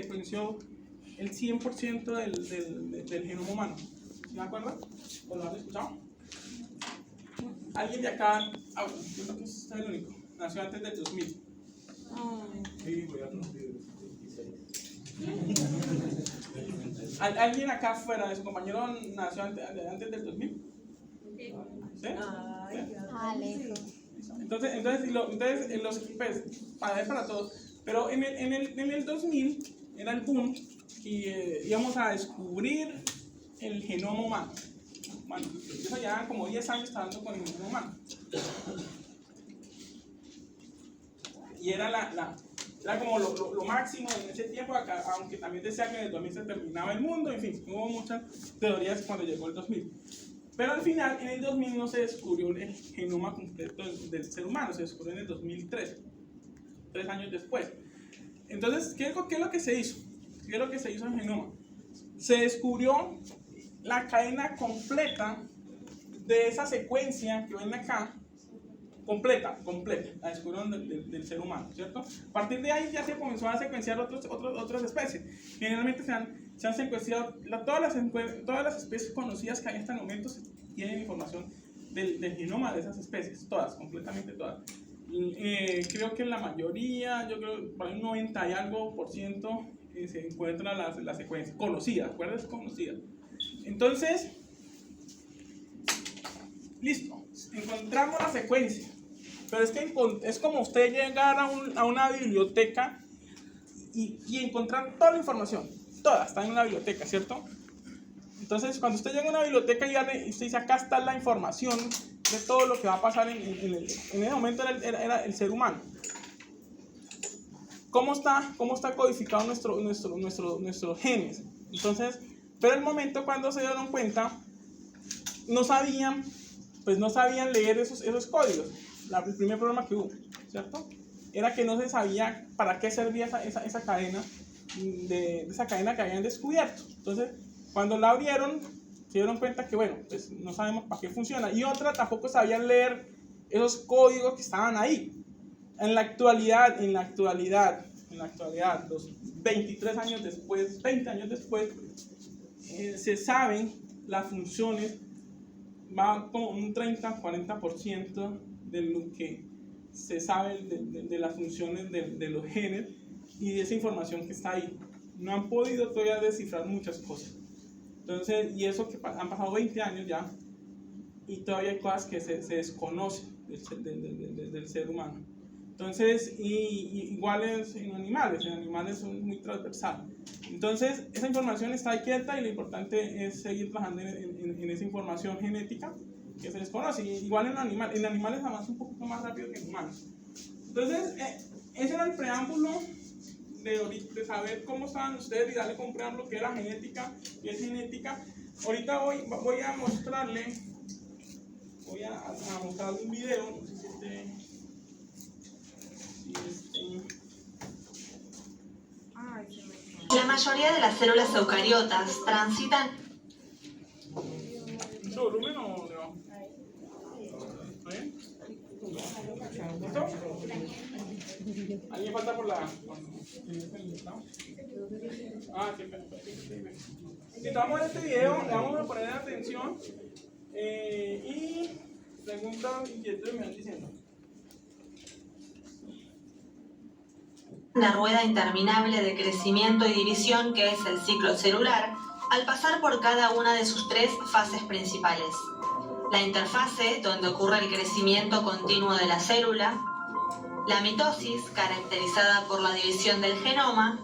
secuenció el 100% del genoma humano. ¿Sí me acuerdan? ¿O lo han escuchado? ¿Alguien de acá, yo creo que es el único, nació antes del 2000? Sí, voy a ¿Alguien acá fuera de su compañero nació antes del 2000? ¿Sí? Entonces pues, para todos. Pero en el 2000 era el boom y íbamos a descubrir el genoma humano. Bueno, eso ya como 10 años trabajando con el genoma humano. Y era era como lo máximo en ese tiempo, aunque también decía que en el 2000 se terminaba el mundo, en fin, hubo muchas teorías cuando llegó el 2000. Pero al final, en el 2000 no se descubrió el genoma completo del ser humano, se descubrió en el 2003, 3 años después. Entonces, ¿qué es lo que se hizo? ¿Qué es lo que se hizo en el genoma? Se descubrió la cadena completa de esa secuencia que ven acá, completa, la descubrieron del ser humano, ¿cierto? A partir de ahí ya se comenzó a secuenciar otras especies. Generalmente se han secuenciado todas las especies conocidas que hay hasta el momento, tienen información del genoma de esas especies, todas, completamente todas. Creo que la mayoría, yo creo por un 90 y algo % se encuentra la secuencia conocida, ¿recuerdas? Conocida. Entonces, listo, encontramos la secuencia. Pero es que es como usted llegar a una biblioteca y encontrar toda la información. Toda está en una biblioteca, ¿cierto? Entonces, cuando usted llega a una biblioteca y usted dice, acá está la información de todo lo que va a pasar en ese momento era el ser humano. ¿Cómo está codificado nuestros genes? Entonces, pero el momento cuando se dieron cuenta, no sabían leer esos códigos. El primer problema que hubo, ¿cierto? Era que no se sabía para qué servía esa cadena esa cadena que habían descubierto. Entonces, cuando la abrieron, se dieron cuenta que, bueno, pues no sabemos para qué funciona. Y otra, tampoco sabían leer esos códigos que estaban ahí. En la actualidad, los 23 años después, 20 años después, se saben las funciones, va como un 30-40% de lo que se sabe de las funciones de los genes y de esa información que está ahí. No han podido todavía descifrar muchas cosas. Entonces, y eso que han pasado 20 años ya, y todavía hay cosas que se desconocen del ser humano. Entonces, igual es en animales son muy transversales. Entonces, esa información está ahí quieta y lo importante es seguir trabajando en esa información genética que se desconoce. Igual en animales avanza un poquito más rápido que en humanos. Entonces, ese era el preámbulo de saber cómo estaban ustedes y darle con un preámbulo que era genética y es genética. Ahorita voy a mostrarle un video, no sé si La mayoría de las células eucariotas transitan. ¿Mucho volumen o no? ¿Está bien? ¿Listo? ¿Alguien falta por la...? Ah, sí, perfecto. Si estamos en este video, le vamos a poner atención y preguntas, inquietudes me van diciendo. Una rueda interminable de crecimiento y división que es el ciclo celular, al pasar por cada una de sus 3 fases principales. La interfase, donde ocurre el crecimiento continuo de la célula, la mitosis, caracterizada por la división del genoma,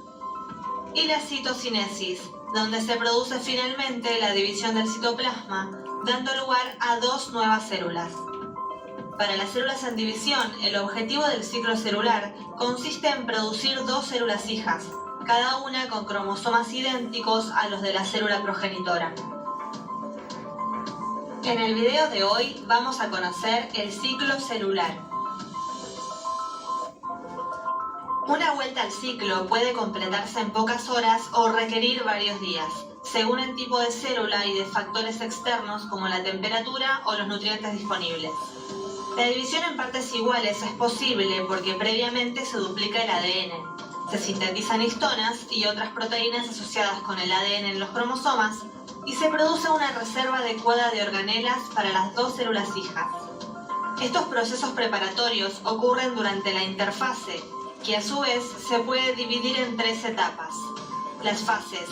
y la citocinesis, donde se produce finalmente la división del citoplasma, dando lugar a 2 nuevas células. Para las células en división, el objetivo del ciclo celular consiste en producir 2 células hijas, cada una con cromosomas idénticos a los de la célula progenitora. En el video de hoy vamos a conocer el ciclo celular. Una vuelta al ciclo puede completarse en pocas horas o requerir varios días, según el tipo de célula y de factores externos como la temperatura o los nutrientes disponibles. La división en partes iguales es posible porque previamente se duplica el ADN. Se sintetizan histonas y otras proteínas asociadas con el ADN en los cromosomas y se produce una reserva adecuada de organelas para las dos células hijas. Estos procesos preparatorios ocurren durante la interfase, que a su vez se puede dividir en tres etapas: las fases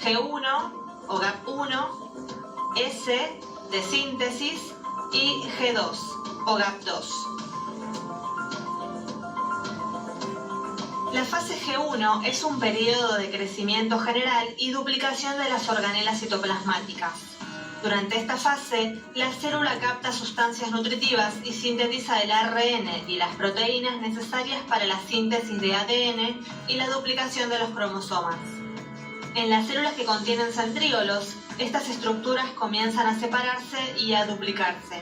G1 o GAP1, S de síntesis y G2 o GAP2. La fase G1 es un periodo de crecimiento general y duplicación de las organelas citoplasmáticas. Durante esta fase, la célula capta sustancias nutritivas y sintetiza el ARN y las proteínas necesarias para la síntesis de ADN y la duplicación de los cromosomas. En las células que contienen centríolos, estas estructuras comienzan a separarse y a duplicarse.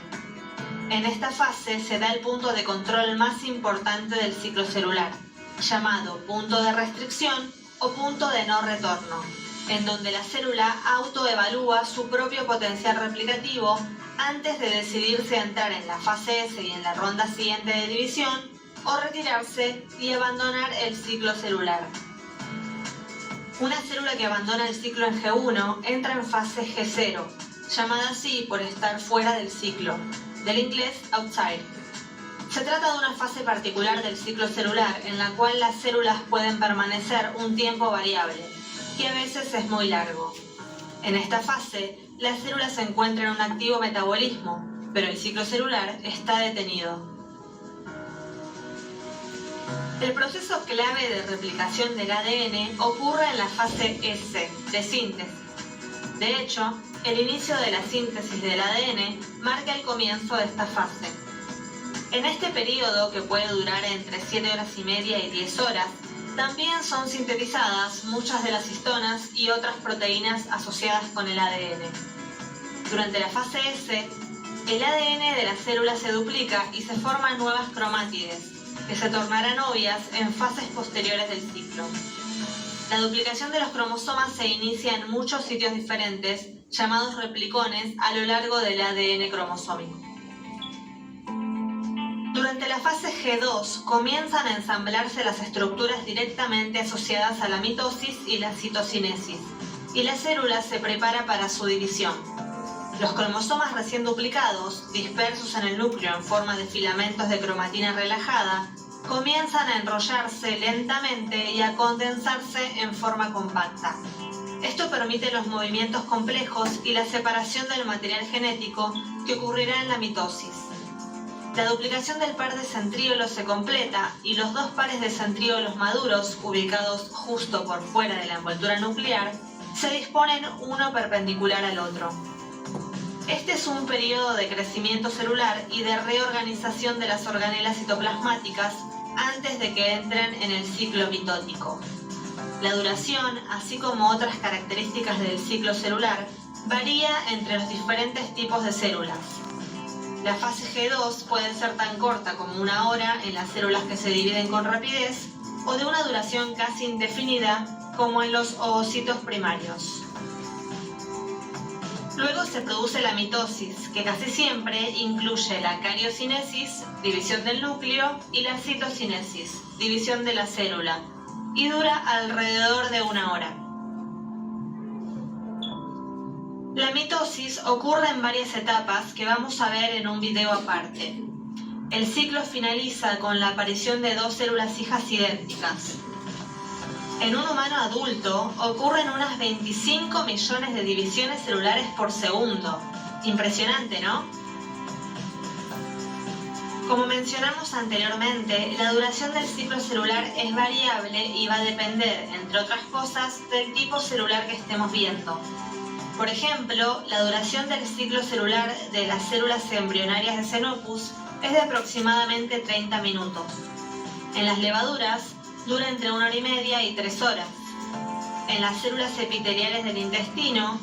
En esta fase se da el punto de control más importante del ciclo celular, llamado punto de restricción o punto de no retorno, en donde la célula autoevalúa su propio potencial replicativo antes de decidirse a entrar en la fase S y en la ronda siguiente de división, o retirarse y abandonar el ciclo celular. Una célula que abandona el ciclo en G1 entra en fase G0, llamada así por estar fuera del ciclo, del inglés outside. Se trata de una fase particular del ciclo celular en la cual las células pueden permanecer un tiempo variable, y a veces es muy largo. En esta fase, la célula se encuentra en un activo metabolismo, pero el ciclo celular está detenido. El proceso clave de replicación del ADN ocurre en la fase S, de síntesis. De hecho, el inicio de la síntesis del ADN marca el comienzo de esta fase. En este periodo, que puede durar entre 7 horas y media y 10 horas, también son sintetizadas muchas de las histonas y otras proteínas asociadas con el ADN. Durante la fase S, el ADN de la célula se duplica y se forman nuevas cromátides, que se tornarán obvias en fases posteriores del ciclo. La duplicación de los cromosomas se inicia en muchos sitios diferentes, llamados replicones, a lo largo del ADN cromosómico. Durante la fase G2 comienzan a ensamblarse las estructuras directamente asociadas a la mitosis y la citocinesis, y la célula se prepara para su división. Los cromosomas recién duplicados, dispersos en el núcleo en forma de filamentos de cromatina relajada, comienzan a enrollarse lentamente y a condensarse en forma compacta. Esto permite los movimientos complejos y la separación del material genético que ocurrirá en la mitosis. La duplicación del par de centríolos se completa y los dos pares de centríolos maduros, ubicados justo por fuera de la envoltura nuclear, se disponen uno perpendicular al otro. Este es un periodo de crecimiento celular y de reorganización de las organelas citoplasmáticas antes de que entren en el ciclo mitótico. La duración, así como otras características del ciclo celular, varía entre los diferentes tipos de células. La fase G2 puede ser tan corta como 1 hora en las células que se dividen con rapidez, o de una duración casi indefinida como en los ovocitos primarios. Luego se produce la mitosis, que casi siempre incluye la cariocinesis, división del núcleo, y la citocinesis, división de la célula, y dura alrededor de 1 hora. La mitosis ocurre en varias etapas que vamos a ver en un video aparte. El ciclo finaliza con la aparición de 2 células hijas idénticas. En un humano adulto ocurren unas 25 millones de divisiones celulares por segundo. Impresionante, ¿no? Como mencionamos anteriormente, la duración del ciclo celular es variable y va a depender, entre otras cosas, del tipo celular que estemos viendo. Por ejemplo, la duración del ciclo celular de las células embrionarias de Xenopus es de aproximadamente 30 minutos. En las levaduras dura entre 1 hora y media y 3 horas. En las células epiteliales del intestino,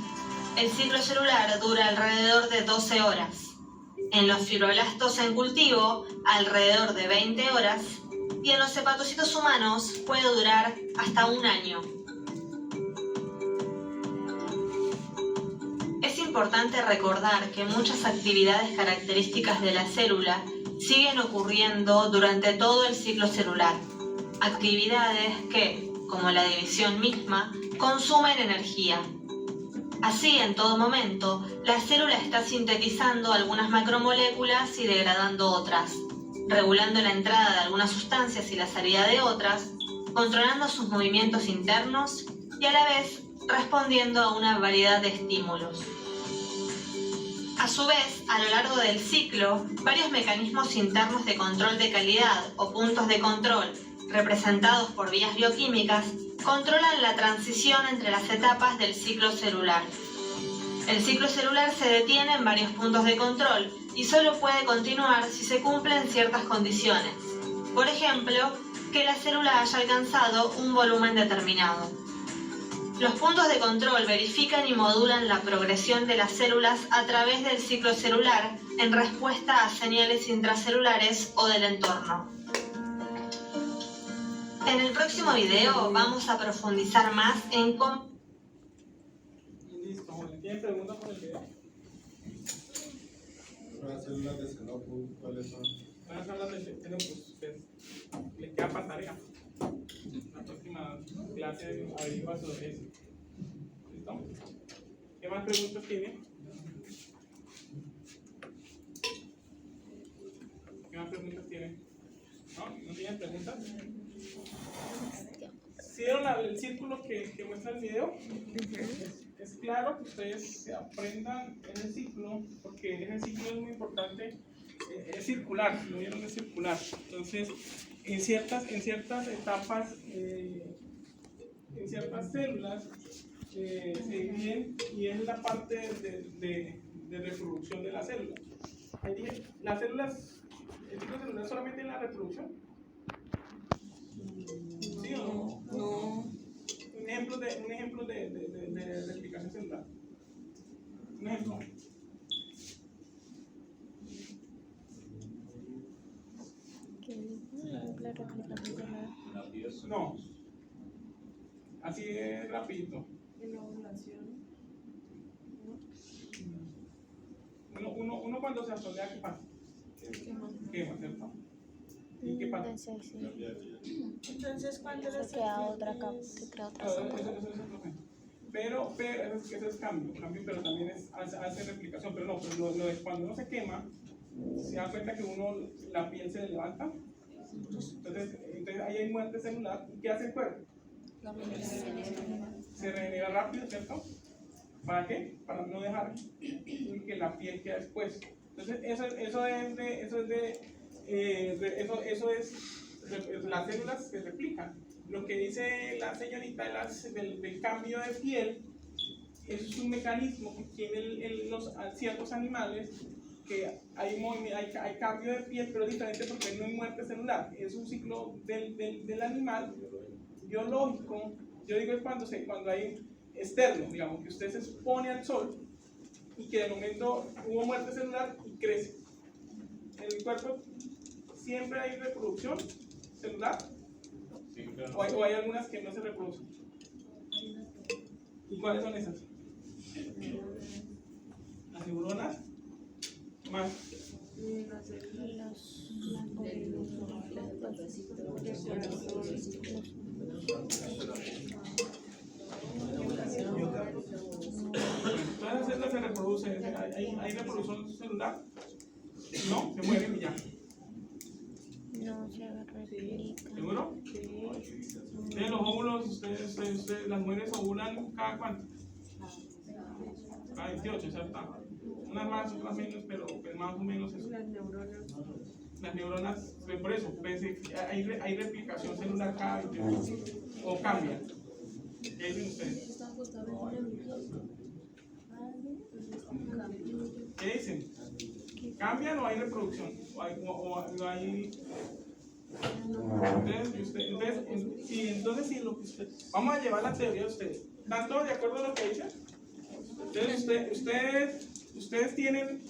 el ciclo celular dura alrededor de 12 horas. En los fibroblastos en cultivo, alrededor de 20 horas. Y en los hepatocitos humanos puede durar hasta 1 año. Es importante recordar que muchas actividades características de la célula siguen ocurriendo durante todo el ciclo celular. actividades que, como la división misma, consumen energía. Así, en todo momento, la célula está sintetizando algunas macromoléculas y degradando otras, regulando la entrada de algunas sustancias y la salida de otras, controlando sus movimientos internos y a la vez respondiendo a una variedad de estímulos. A su vez, a lo largo del ciclo, varios mecanismos internos de control de calidad o puntos de control, representados por vías bioquímicas, controlan la transición entre las etapas del ciclo celular. El ciclo celular se detiene en varios puntos de control y solo puede continuar si se cumplen ciertas condiciones. Por ejemplo, que la célula haya alcanzado un volumen determinado. Los puntos de control verifican y modulan la progresión de las células a través del ciclo celular en respuesta a señales intracelulares o del entorno. En el próximo video vamos a profundizar más en cómo... Listo, Jorge. ¿Tienen preguntas por el video? Las células de Xenopus, ¿cuáles son? Van a hablar de Xenopus. Les queda para tarea. La próxima clase averigua sobre eso. ¿Listo? ¿Qué más preguntas tienen? ¿Qué más preguntas tienen? ¿No? ¿No tienen preguntas? ¿Sí vieron el círculo que muestra el video? Es claro que ustedes se aprendan en el ciclo, porque ese ciclo es muy importante. Es circular, si lo vieron, es circular. Entonces, en ciertas etapas, en ciertas células se dividen y es la parte de reproducción de la célula. Las células, el ciclo celular solamente en la reproducción. ¿Sí o no? No. Un ejemplo de replicación celular. Un ejemplo. No. Así es rapidito. Uno cuando se asolea, ¿qué pasa? Quema, ¿cierto? ¿Y qué pasa? Entonces, ¿cuándo Se queda otra capa, se crea otra capa. Pero eso es cambio, pero también hace replicación. Pero no, pero lo de cuando uno se quema, se da cuenta que la piel se le levanta. Entonces ahí hay muerte celular. ¿Y qué hace el cuerpo? Se regenera rápido, ¿cierto? ¿Para qué? Para no dejar que la piel quede expuesta. Entonces las células se replican. Lo que dice la señorita del cambio de piel, eso es un mecanismo que tienen ciertos animales, que hay cambio de piel, pero es diferente porque no hay muerte celular. Es un ciclo del animal biológico. Yo digo es cuando hay externo, digamos, que usted se expone al sol y que de momento hubo muerte celular y crece. En el cuerpo siempre hay reproducción celular, Sí, claro. o hay algunas que no se reproducen. ¿Y cuáles son esas? Las neuronas más. Todas las células se reproducen. ¿Hay reproducción celular? No, se mueren y ya. No se replica. ¿Seguro? Ustedes los óvulos, ustedes las mujeres ovulan cada cuánto? Cada 28, ¿cierto? Unas más, otras menos, pero más o menos eso. Las neuronas, por eso, hay replicación celular cada 28. O cambia. ¿Qué dicen ustedes? ¿Qué dicen? ¿Cambian o hay reproducción? ¿O hay entonces, vamos a llevar la teoría de ustedes. ¿Están todos de acuerdo en lo que dicen? Entonces, ustedes tienen,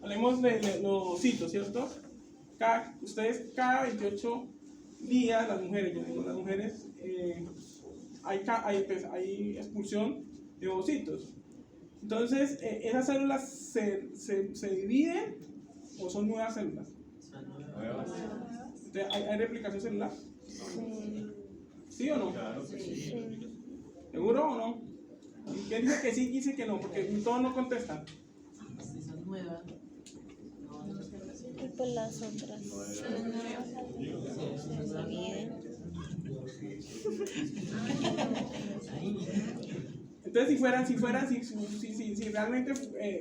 hablemos de los hitos, ¿cierto? Ustedes cada 28 días, las mujeres, hay expulsión de ovocitos. Entonces, ¿esas células se dividen o son nuevas células? Entonces, ¿hay replicación celular? Sí. ¿Sí o no? Claro que sí. Sí. ¿Seguro o no? ¿Y quién dice que sí y dice que no? Porque todos no contestan. Y pues las otras. Está bien. Entonces, si realmente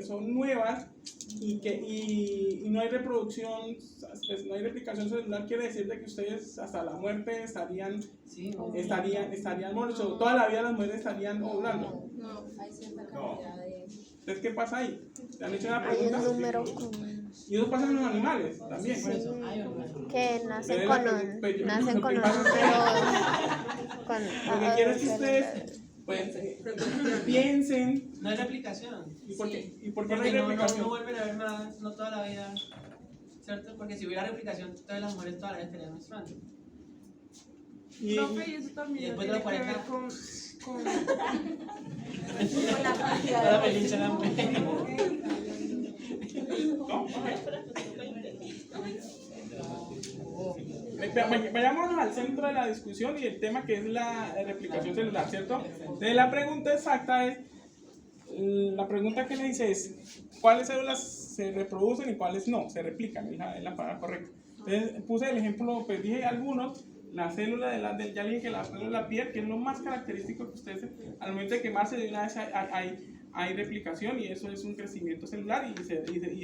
son nuevas y no hay reproducción, pues no hay replicación celular, quiere decir de que ustedes hasta la muerte estarían muertos, toda la vida las mujeres estarían ovulando. No, hay cierta cantidad de... Entonces, ¿qué pasa ahí? ¿Te han hecho una Hay pregunta? un número común. Y eso pasa en los animales también. Sí, que nacen Pero con lo un, que nacen con un pasa es número con Lo que quiero es que ustedes pues, piensen. No hay replicación. ¿Y por qué? ¿Y por qué no Porque hay no replicación? vuelven a ver más, no toda la vida, ¿cierto? Porque si hubiera replicación, todas las mujeres toda la vida estarían menstruando. Y, Profe, y eso Y también después tiene de que los ver 40. con la cantidad Toda de... feliz la mujer. ¿no? Vayámonos al centro de la discusión y el tema que es la replicación celular, ¿cierto? Entonces la pregunta exacta es, la pregunta que le dice es, ¿cuáles células se reproducen y cuáles no? Se replican, es la palabra correcta. Entonces puse el ejemplo, pues dije algunos, la célula ya le dije que la célula de la piel, que es lo más característico que ustedes, al momento de quemarse de una vez hay replicación y eso es un crecimiento celular y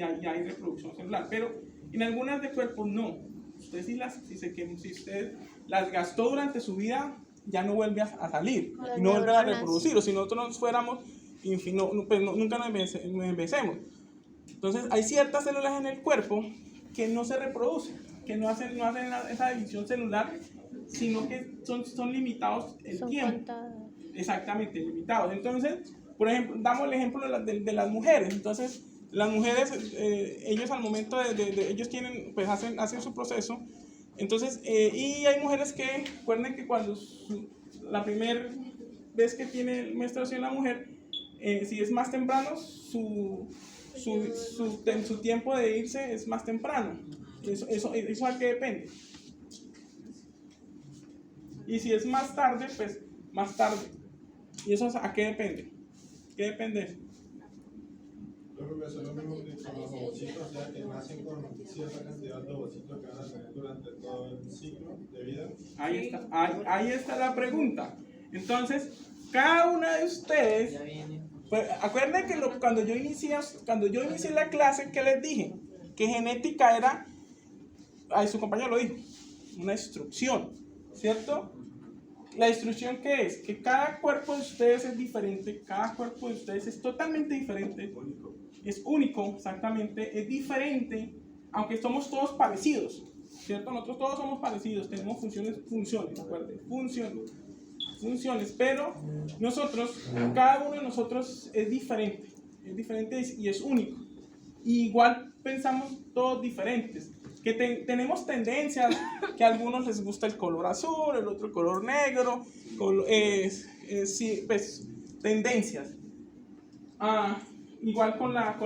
hay reproducción celular, pero en algunas de cuerpos no. Usted si usted las gastó durante su vida, ya no vuelve a salir y no vuelve a reproducir, o si nosotros nos fuéramos, pues nunca nos envejecemos. Entonces hay ciertas células en el cuerpo que no se reproducen, que no hacen esa división celular, sino que son limitados el son tiempo. contadas. Exactamente, limitados. Entonces, por ejemplo, damos el ejemplo de las mujeres. Entonces, las mujeres, ellos al momento ellos tienen, pues hacen su proceso. Entonces, y hay mujeres que, recuerden que cuando la primera vez que tiene menstruación la mujer, si es más temprano, su tiempo de irse es más temprano. Eso a qué depende. Y si es más tarde, pues más tarde. ¿Y eso a qué depende? ¿Qué depende de eso? Yo creo que eso es lo mismo que con los ovocitos, o sea, que nacen con cierta cantidad de ovocitos que van a tener durante todo el ciclo de vida. Ahí está la pregunta. Entonces, cada una de ustedes, Ya viene. pues, acuérdense que cuando yo inicié la clase, ¿qué les dije? Que genética era, ahí su compañero lo dijo, una instrucción, ¿cierto? La instrucción ¿qué es? Que cada cuerpo de ustedes es diferente, cada cuerpo de ustedes es totalmente diferente, es único, exactamente, es diferente, aunque somos todos parecidos, ¿cierto? Nosotros todos somos parecidos, tenemos funciones, acuérdense, funciones, pero cada uno de nosotros es diferente y es único. Y igual pensamos todos diferentes, que tenemos tendencias, que a algunos les gusta el color azul, el otro color negro, sí, pues tendencias. Igual con la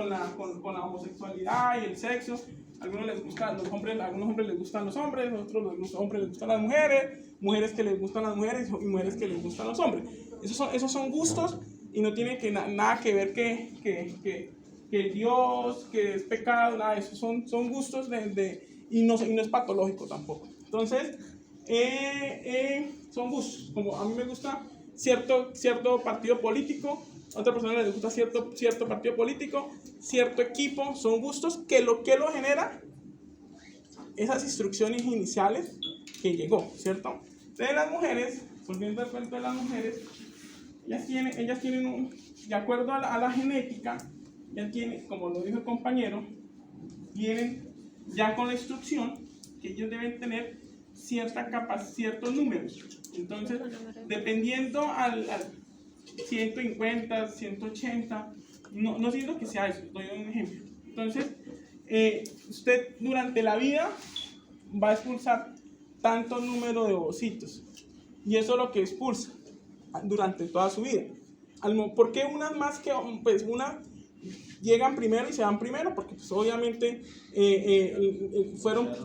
homosexualidad y el sexo, a algunos les gustan los hombres, a algunos hombres les gustan los hombres, a otros hombres les gustan las mujeres, mujeres que les gustan las mujeres y mujeres que les gustan los hombres. Esos son gustos y no tiene nada que ver que Dios, que es pecado, nada de eso, son gustos y no es patológico tampoco. Entonces, son gustos, como a mí me gusta cierto partido político, a otra persona le gusta cierto partido político, cierto equipo, son gustos que lo genera esas instrucciones iniciales que llegó, ¿cierto? De las mujeres, volviendo al cuento de las mujeres, ellas tienen de acuerdo a la genética, ya tienen, como lo dijo el compañero, vienen ya con la instrucción que ellos deben tener ciertos números. Entonces, dependiendo al 150, 180, no siento que sea eso, doy un ejemplo. Entonces, usted durante la vida va a expulsar tanto número de ovocitos y eso es lo que expulsa durante toda su vida. ¿Por qué unas más que pues una llegan primero y se van primero? Porque pues obviamente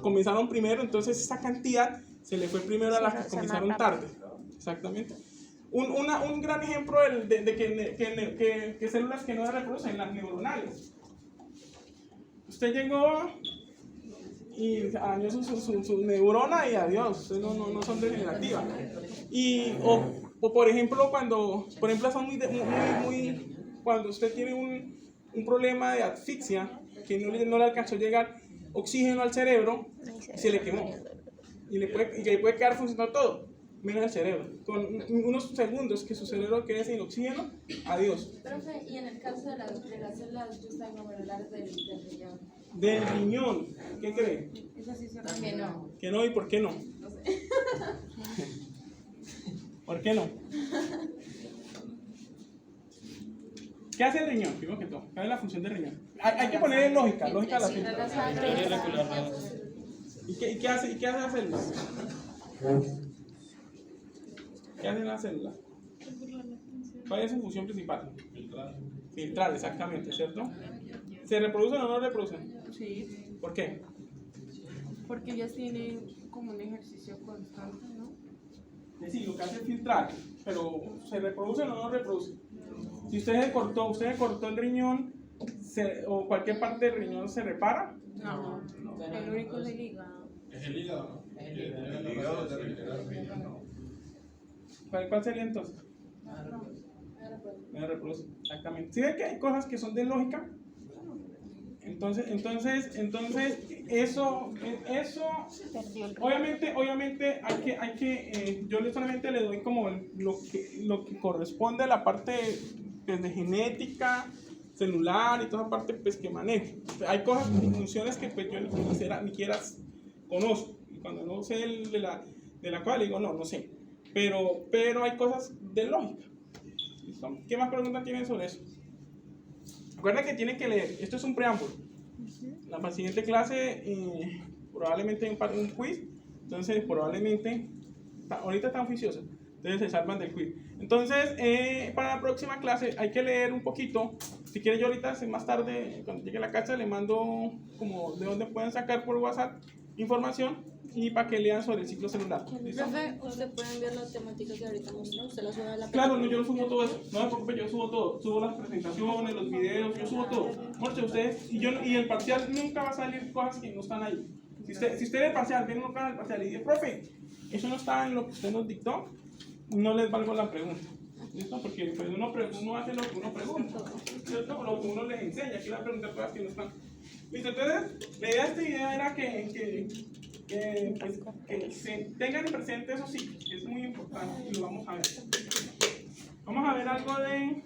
comenzaron primero, entonces esa cantidad se le fue primero a las que Sí, se comenzaron más tarde. Exactamente. Un gran ejemplo que células que no se reproducen, las neuronales. Usted llegó y dañó su neurona y adiós, ustedes no son degenerativas. O por ejemplo, son cuando usted tiene un problema de asfixia, que no le alcanzó a llegar oxígeno al cerebro, y se le quemó. Y le puede quedar funcionando todo, menos el cerebro. Con unos segundos que su cerebro quede sin oxígeno, adiós. Profe, y en el caso de las células justaglomerulares del riñón. Del riñón, ¿qué cree? Eso sí se que no. ¿Que no y por qué no? No sé. ¿Por qué no? ¿Qué hace el riñón? Primero que todo, ¿cuál es la función del riñón? Hay que ponerle lógica a la célula. ¿Y qué hace las células? ¿Qué hacen las células? ¿Cuál es su función principal? Filtrar, exactamente, ¿cierto? ¿Se reproducen o no reproducen? Sí, ¿Por qué? porque ellas tienen como un ejercicio constante, ¿no? Es decir, lo que hace es filtrar, pero ¿se reproducen o no reproducen? Si usted se cortó el riñón, o cualquier parte del riñón, ¿se repara? No, el único es el hígado. Es el hígado, ¿no? El hígado de regenerar. ¿Cuál sería entonces? No reproduce, exactamente. ¿Sí ven que hay cosas que son de lógica? Entonces eso obviamente hay que yo solamente le doy como lo que corresponde a la parte pues, de genética celular y toda esa parte pues que manejo. Hay cosas, funciones que pues yo ni siquiera conozco, y cuando no sé de la cual digo no sé, pero hay cosas de lógica. ¿Listo? ¿Qué más preguntas tienen sobre eso? Recuerden que tienen que leer, esto es un preámbulo. La siguiente clase probablemente hay un quiz, entonces probablemente, ahorita están juiciosas, entonces se salvan del quiz. Entonces, para la próxima clase hay que leer un poquito. Si quieren, yo ahorita más tarde, cuando llegue a la casa, le mando como de dónde pueden sacar por WhatsApp información y para que lean sobre el ciclo celular. ¿Listo? Profe, ¿usted puede enviar las temáticas que ahorita mostró? ¿Usted las sube a la Claro, no, yo lo subo todo eso. No me preocupe, yo subo todo. Subo las presentaciones, los videos, yo subo todo. Muchos ustedes, y el parcial nunca va a salir cosas que no están ahí. Si usted en el parcial, ven un canal parcial y dice, profe, eso no está en lo que usted nos dictó, no les valgo la pregunta. ¿Listo? Porque pues, uno hace lo que uno pregunta, ¿cierto? Lo que uno les enseña. Aquí la pregunta cosas que no están. Listo, entonces, la idea de esta idea era que se tengan presente eso sí, es muy importante y lo vamos a ver. Vamos a ver algo de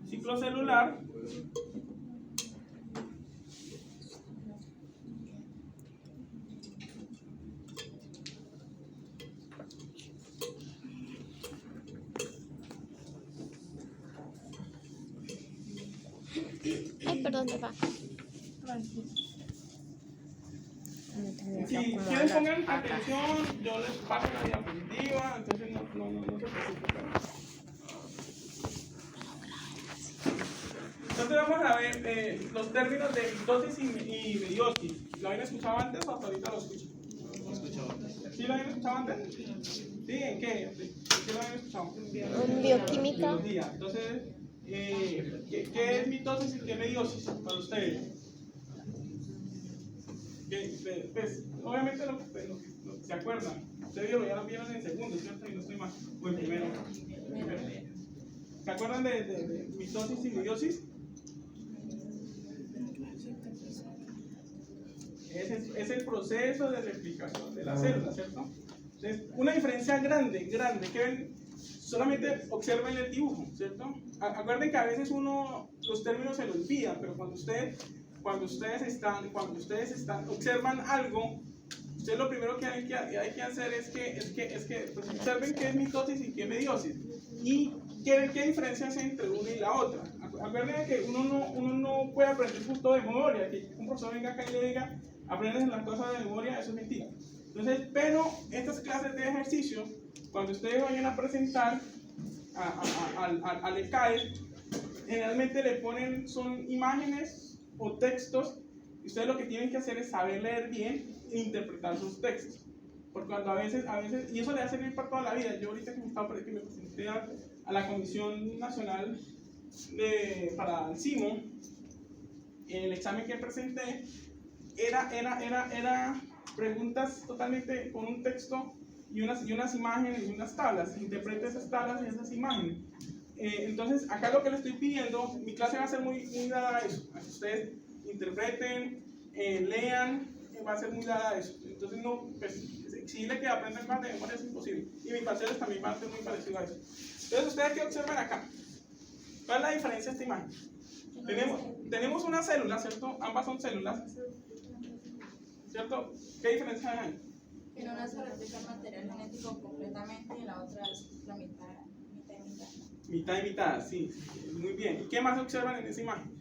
ciclo celular. Ay, perdón, papá. Si quieren pongan atención, yo les paso la diapositiva, entonces no se preocupen. Entonces vamos a ver los términos de mitosis y meiosis. ¿Lo habían escuchado antes o hasta ahorita lo escuchan? ¿Sí lo habían escuchado antes? ¿Sí? ¿En qué? ¿En qué lo habían escuchado? En bioquímica. Biología. Entonces, ¿qué es mitosis y qué es meiosis para ustedes? Pues, obviamente lo que se acuerdan. Ustedes ya lo vieron en segundo, ¿cierto? Y no estoy mal. O en primero. ¿Se acuerdan de mitosis y meiosis? Es el proceso de replicación de la célula, ¿cierto? Entonces, una diferencia grande, que ven, solamente observen el dibujo, ¿cierto? Acuerden que a veces los términos se lo olvidan, pero cuando ustedes observan algo, ustedes lo primero que hay que hacer es que pues, observen qué es mitosis y qué es meiosis y qué diferencias hay entre una y la otra. Acuérdense que uno no puede aprender justo de memoria, que un profesor venga acá y le diga aprendes las cosas de memoria, eso es mentira. Entonces, pero estas clases de ejercicio, cuando ustedes vayan a presentar al ECAE, generalmente le ponen, son imágenes o textos ustedes lo que tienen que hacer es saber leer bien e interpretar sus textos. Porque cuando a veces, y eso le va a servir para toda la vida. Yo ahorita que me presenté a la Comisión Nacional para el CIMO, el examen que presenté era preguntas totalmente con un texto y unas imágenes y unas tablas. Interprete esas tablas y esas imágenes. Entonces, acá lo que le estoy pidiendo, mi clase va a ser muy dada a eso, a que ustedes interpreten, lean, va a ser muy dada a eso. Entonces, no, pues, exigirle que aprendan más de memoria es imposible. Y mis parciales también van a ser muy parecidos a eso. Entonces, ustedes que observan acá, ¿cuál es la diferencia de esta imagen? Tenemos una célula, ¿cierto? Ambas son células, ¿cierto? ¿Qué diferencia hay ahí? En una se replica el material genético completamente y en la otra es la mitad y mitad. Mitad y mitad, sí, muy bien. ¿Y qué más observan en esa imagen?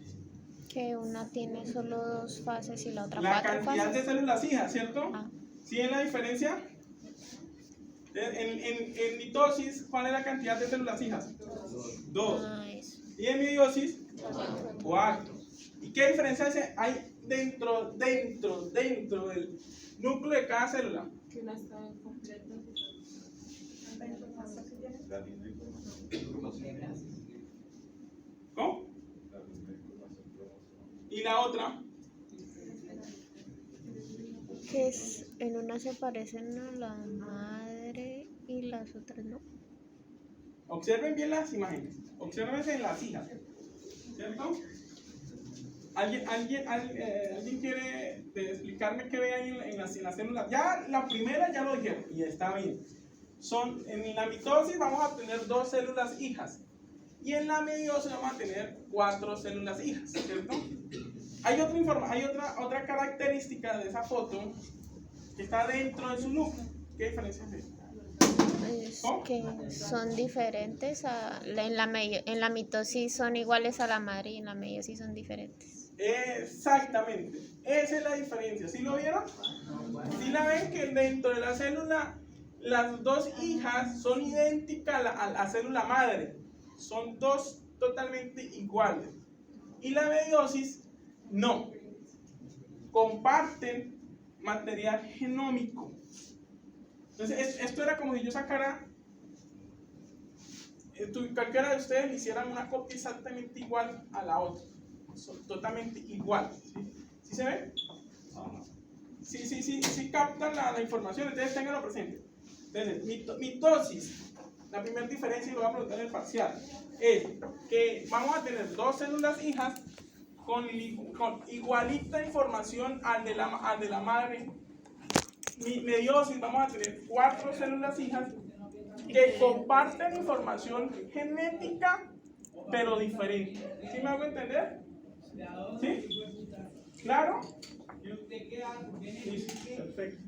Que una tiene solo 2 fases y la otra La 4 cantidad fases. de células hijas, ¿cierto? Ah. ¿Sí ven la diferencia? En mitosis, ¿cuál es la cantidad de células hijas? 2. Ah, eso. Y en meiosis, 4. ¿Y qué diferencia hay dentro del núcleo de cada célula? Que una está completa. ¿Cómo? ¿Y la otra? Que es, en una se parecen a la madre y las otras no. Observen bien las imágenes. Observen las hijas. ¿Cierto? ¿Alguien quiere explicarme qué ve ahí en las células? Ya la primera ya lo dijeron y está bien. En la mitosis vamos a tener 2 células hijas y en la meiosis vamos a tener 4 células hijas, ¿cierto? Hay otra característica de esa foto que está dentro de su núcleo. ¿Qué diferencia es esta? Es ¿Cómo? que son diferentes. En la mitosis son iguales a la madre y en la meiosis son diferentes. Exactamente, esa es la diferencia. ¿Sí lo vieron? ¿Sí la ven que dentro de la célula las 2 hijas son idénticas a la célula madre? Son 2 totalmente iguales. Y la meiosis no. Comparten material genómico. Entonces, esto era como si yo sacara, cualquiera de ustedes le hicieran una copia exactamente igual a la otra. Son totalmente iguales. ¿Sí se ve? Sí captan la información, entonces ténganlo presente. Entonces, mitosis, la primera diferencia, y lo voy a preguntar en el parcial, es que vamos a tener 2 células hijas con igualita información al de la madre. Meiosis vamos a tener 4 células hijas que comparten información genética pero diferente. ¿Sí me hago entender? ¿Sí? ¿Claro? Listo, perfecto.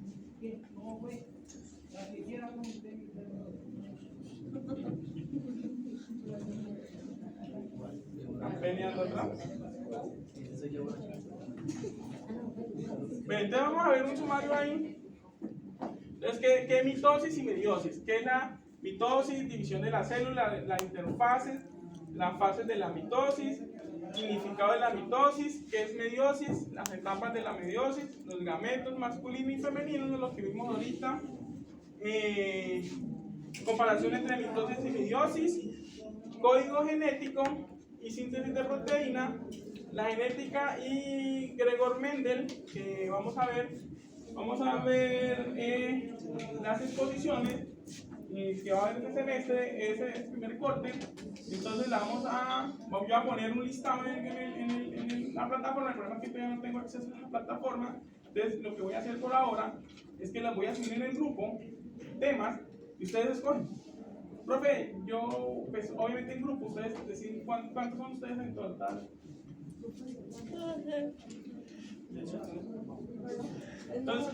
¿Están peleando atrás? Bien, entonces vamos a ver un sumario ahí. Entonces, ¿qué es mitosis y meiosis? ¿Qué es la mitosis? División de la célula, la interfase, las fases de la mitosis, significado de la mitosis, ¿qué es meiosis? Las etapas de la meiosis, los gametos masculinos y femeninos, de los que vimos ahorita, comparación entre mitosis y meiosis, código genético y síntesis de proteína, la genética y Gregor Mendel, que vamos a ver las exposiciones que va a haber este semestre, ese es el primer corte. Entonces voy a poner un listado en la plataforma. El problema es que todavía no tengo acceso a la plataforma. Entonces lo que voy a hacer por ahora es que las voy a subir en el grupo, temas, y ustedes escogen. Profe, yo, pues obviamente en grupo, ustedes deciden cuántos son ustedes en total. Entonces,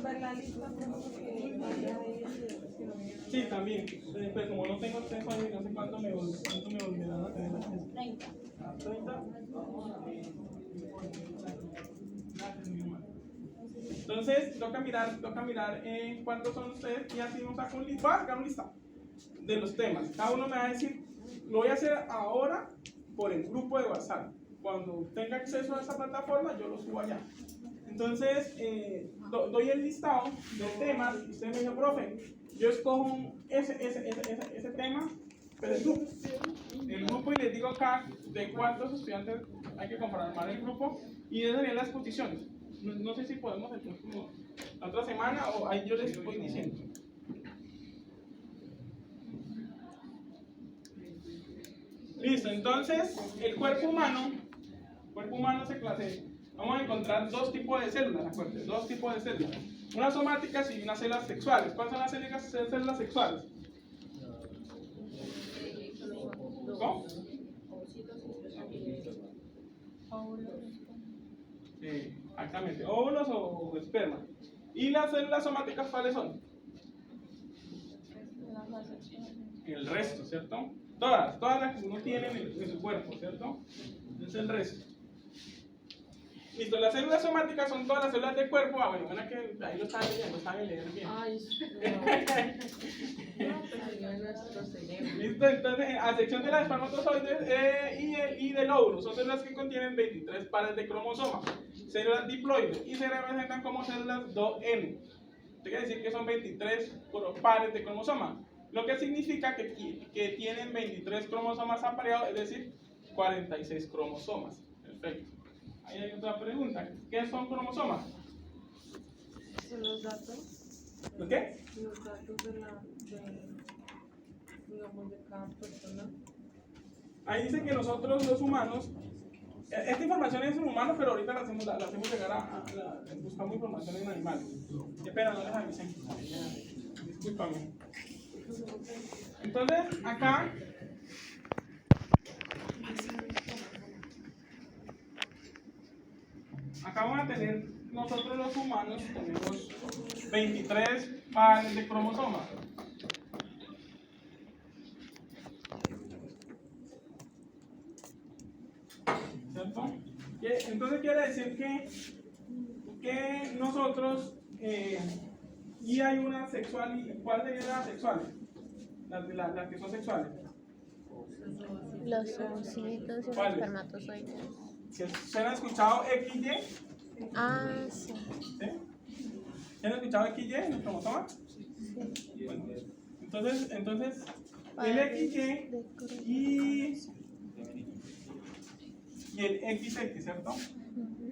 sí, también. Pues como no tengo acceso a no sé cuánto me volverán a tener acceso. 30. 30. Entonces, toca mirar cuántos son ustedes y así nos saco un listado. Voy a sacar un listado de los temas. Cada uno me va a decir, lo voy a hacer ahora por el grupo de WhatsApp. Cuando tenga acceso a esa plataforma, yo lo subo allá. Entonces, doy el listado de temas y usted me dice, profe, yo escojo ese tema, pero el grupo y les digo acá de cuántos estudiantes hay que conformar el grupo y esas serían las posiciones. No sé si podemos el próximo, la otra semana o ahí yo les voy diciendo. Listo, entonces el cuerpo humano se clasifica. Vamos a encontrar dos tipos de células, acuérdense, dos tipos de células. Unas somáticas y unas células sexuales. ¿Cuáles son las células sexuales? ¿Cómo? Sí, exactamente, óvulos o esperma. ¿Y las células somáticas cuáles son? El resto, ¿cierto? Todas las que uno tiene en su cuerpo, ¿cierto? Es el resto. Listo, las células somáticas son todas las células del cuerpo. Ah, bueno, que ahí lo saben leer bien. Ay, no. Listo, entonces, a excepción de las espermatozoides y del óvulo, son células que contienen 23 pares de cromosomas, células diploides, y se representan como células 2N. Esto quiere decir que son 23 pares de cromosomas, lo que significa que tienen 23 cromosomas apareados, es decir, 46 cromosomas. Perfecto. Ahí hay otra pregunta. ¿Qué son cromosomas? Son los datos. ¿Lo qué? Los datos digamos, de cada persona. Ahí dice que nosotros los humanos, esta información es en humanos, pero ahorita la hacemos llegar buscamos información en animales. Espera, no les avisen. Discúlpame. Entonces, acá vamos a tener, nosotros los humanos tenemos 23 pares de cromosomas. ¿Cierto? Entonces quiere decir que nosotros, y hay una sexual, y ¿cuáles serían las sexuales? Las que son sexuales. Los ovocitos y los ¿Cuáles? espermatozoides. ¿Se han escuchado XY? Ah, sí. ¿Sí? ¿Se han escuchado XY en los cromosomas? Sí. Bueno, entonces el Pares XY de y cromosomas. el XX, ¿cierto? Ujú.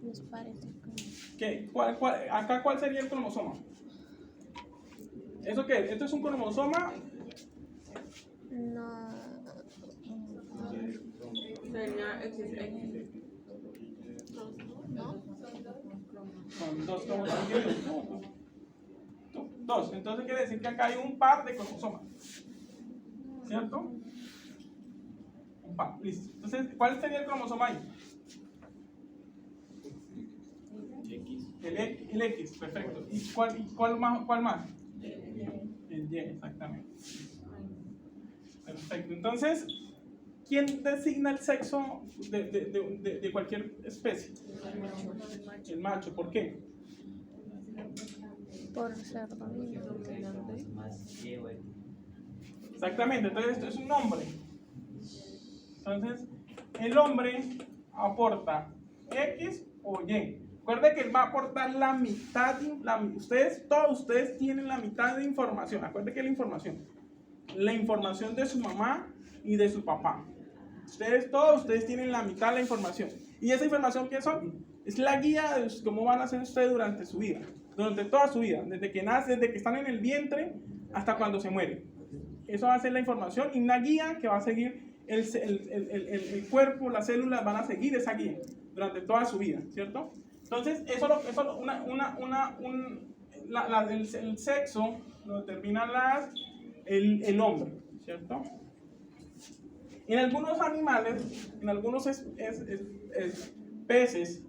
Los pares de cromosomas. Acá, ¿cuál sería el cromosoma? ¿Eso qué es? ¿Esto es un cromosoma? No. Sería XX. Son dos cromosomas. Dos. Entonces quiere decir que acá hay un par de cromosomas. ¿Cierto? Un par. Listo. Entonces, ¿cuál sería el cromosoma ahí? El X, perfecto. ¿Y cuál más? El Y, exactamente. Perfecto. Entonces, ¿quién designa el sexo de cualquier especie? El macho. ¿Por qué? Por ser dominante. Exactamente. Entonces, esto es un hombre. Entonces, el hombre aporta X o Y. Recuerde que él va a aportar la mitad. Todos ustedes tienen la mitad de información. Acuérdense que la información de su mamá y de su papá. Todos ustedes tienen la mitad de la información. ¿Y esa información qué son? Es la guía de cómo van a ser ustedes durante su vida. Durante toda su vida. Desde que nacen, desde que están en el vientre hasta cuando se mueren. Eso va a ser la información y una guía que va a seguir el cuerpo, las células van a seguir esa guía durante toda su vida, ¿cierto? Entonces, el sexo lo determina el hombre, ¿cierto? En algunos animales, en algunos peces,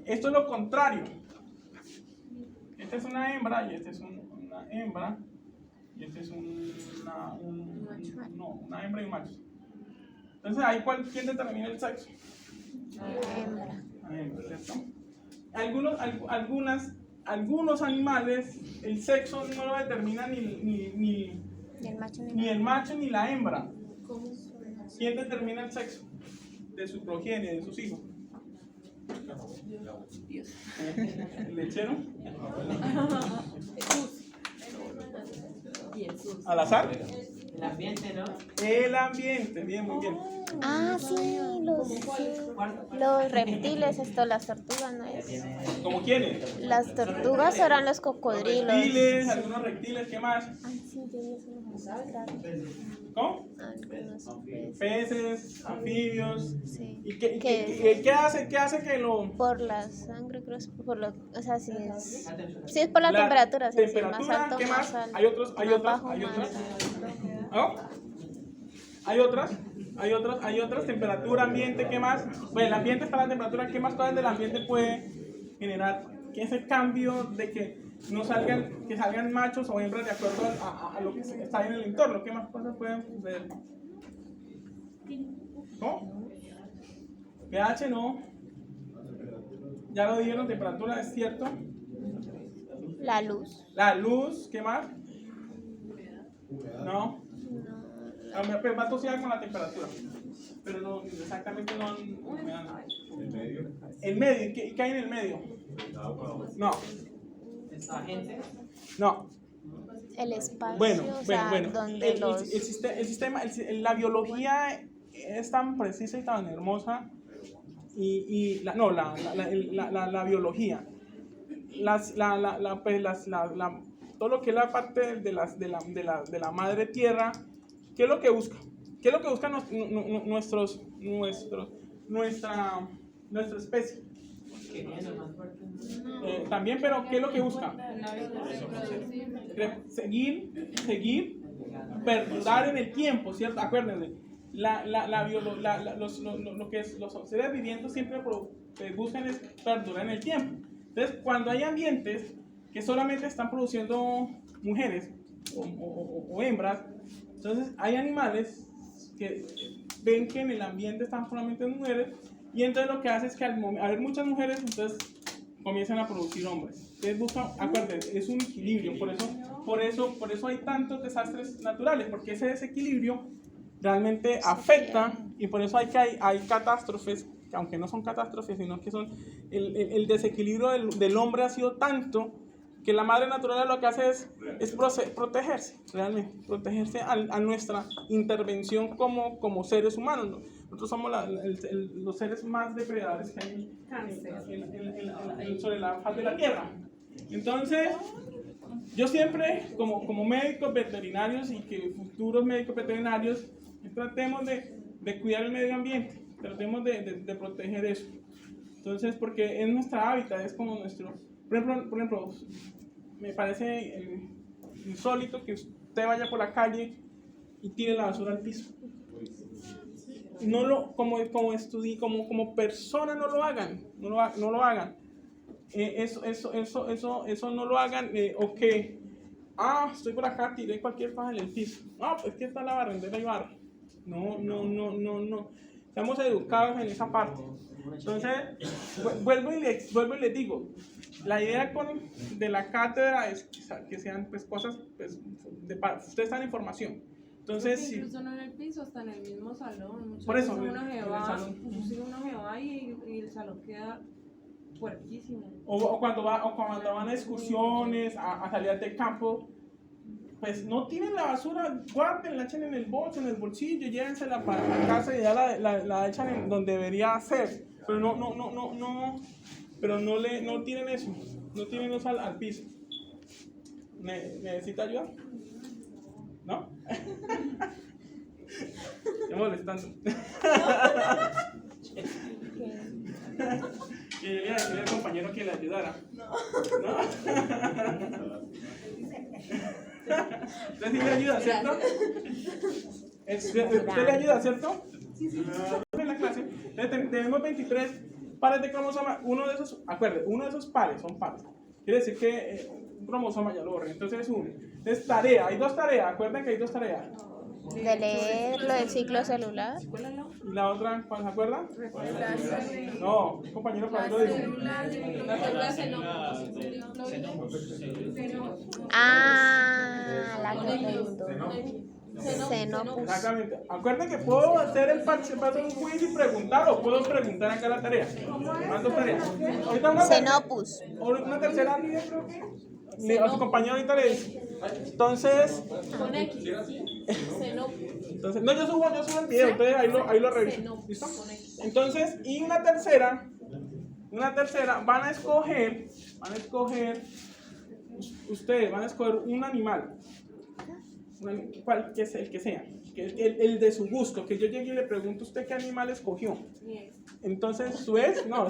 esto es lo contrario. Esta es una hembra y esta es una hembra y este es una hembra y un macho. Entonces, ahí ¿quién determina el sexo? Hembra. La hembra, ¿cierto? Algunos animales, el sexo no lo determina ni Y el macho el macho ni la hembra. ¿Quién determina el sexo? de su progenie, de sus hijos. ¿El lechero? ¿Al azar? El ambiente, ¿no? El ambiente, bien, muy bien. Ah, sí, los reptiles, las tortugas, ¿no es? ¿Cómo quiénes? Las tortugas eran los cocodrilos. Reptiles, algunos reptiles, ¿qué más? Ay, sí, yo vi eso en los ¿Cómo? algunos Peces, anfibios. sí. ¿Y qué hace que lo...? Por la sangre, creo, por lo, o sea, sí es por la temperatura, o sea, si es más temperatura, alto, ¿qué más? más alto. Hay otras. Más ¿No? Hay otras, temperatura, ambiente, ¿qué más? Pues el ambiente está la temperatura, ¿qué más cosas del ambiente puede generar? Que ese cambio de que salgan machos o hembras de acuerdo a lo que está en el entorno, ¿qué más cosas pueden suceder? ¿No? pH no. Ya lo dijeron, temperatura, es cierto. la luz. La luz, ¿qué más? No. A mí me va a asociar con la temperatura, pero no, exactamente no me da nada. El medio, ¿qué hay en el medio? No. No. El espacio, Bueno, o sea, donde el sistema, la biología es tan precisa y tan hermosa la biología, todo lo que es la parte de la madre tierra. ¿Qué es lo que busca? ¿Qué es lo que buscan nuestra especie? También, pero ¿qué es lo que busca? Seguir, perdurar en el tiempo, ¿cierto? Acuérdense, lo que los seres vivientes siempre buscan es perdurar en el tiempo. Entonces, cuando hay ambientes que solamente están produciendo mujeres o hembras, entonces hay animales que ven que en el ambiente están solamente mujeres, y entonces lo que hace es que al haber muchas mujeres, entonces comienzan a producir hombres. Entonces buscan, acuérdense, es un equilibrio, por eso hay tantos desastres naturales, porque ese desequilibrio realmente afecta, y por eso hay catástrofes, aunque no son catástrofes, sino que son el desequilibrio del hombre ha sido tanto que la madre naturaleza lo que hace es protegerse, realmente, protegerse a nuestra intervención como seres humanos, ¿no? Nosotros somos los seres más depredadores que hay sobre la faz de la tierra. Entonces, yo siempre, como médicos veterinarios y que futuros médicos veterinarios, tratemos de cuidar el medio ambiente, tratemos de proteger eso. Entonces, porque es nuestra hábitat, es como nuestro... Por ejemplo, me parece insólito que usted vaya por la calle y tire la basura al piso. Como persona no lo hagan, no lo hagan. Eso no lo hagan, o que, estoy por acá, tiré cualquier paja en el piso. No, pues que está la barrendera y barra. No. Estamos educados en esa parte. Entonces, vuelvo y les digo, la idea de la cátedra es que sean pues cosas, pues, ustedes están en formación. Entonces, incluso no en el piso, hasta en el mismo salón. Por eso, uno en el salón. se va y el salón queda puerquísimo. O cuando van a excursiones, a salir de campo, pues no tienen la basura, guárdenla, echen en el bolso, en el bolsillo, llévensela para la casa y ya la echan en donde debería ser. Pero no tienen eso, no tienen eso al piso. ¿Necesita ayuda? ¿No? Estoy molestando. Quería decirle al compañero que le ayudara. ¿No? ¿Usted sí le ayuda, cierto? ¿Usted le ayuda, cierto? Sí. En la clase. Tenemos 23 pares de cromosomas. Uno de esos pares son pares. Quiere decir que un cromosoma ya lo borré. Entonces es uno. Es tarea. Hay dos tareas. Acuerden que hay dos tareas. De leer lo del ciclo celular. ¿Y la otra, cuál se acuerda? No, compañero, ¿cuál lo dijo? La que preguntó. Xenopus. Exactamente. Acuérdense que puedo hacer el participar de un quiz y preguntar, o puedo preguntar acá la tarea. ¿Cuántas tareas? Ahorita Xenopus. una tercera línea, creo que. A su compañero ahorita le dice. Entonces, Con X. entonces, no, yo subo el video, entonces ahí lo reviso. ¿Listo? Entonces, y una tercera, van a escoger, ustedes van a escoger un animal, que es el que sea, el de su gusto, que yo llegue y le pregunto a usted qué animal escogió. Entonces, su ex, no,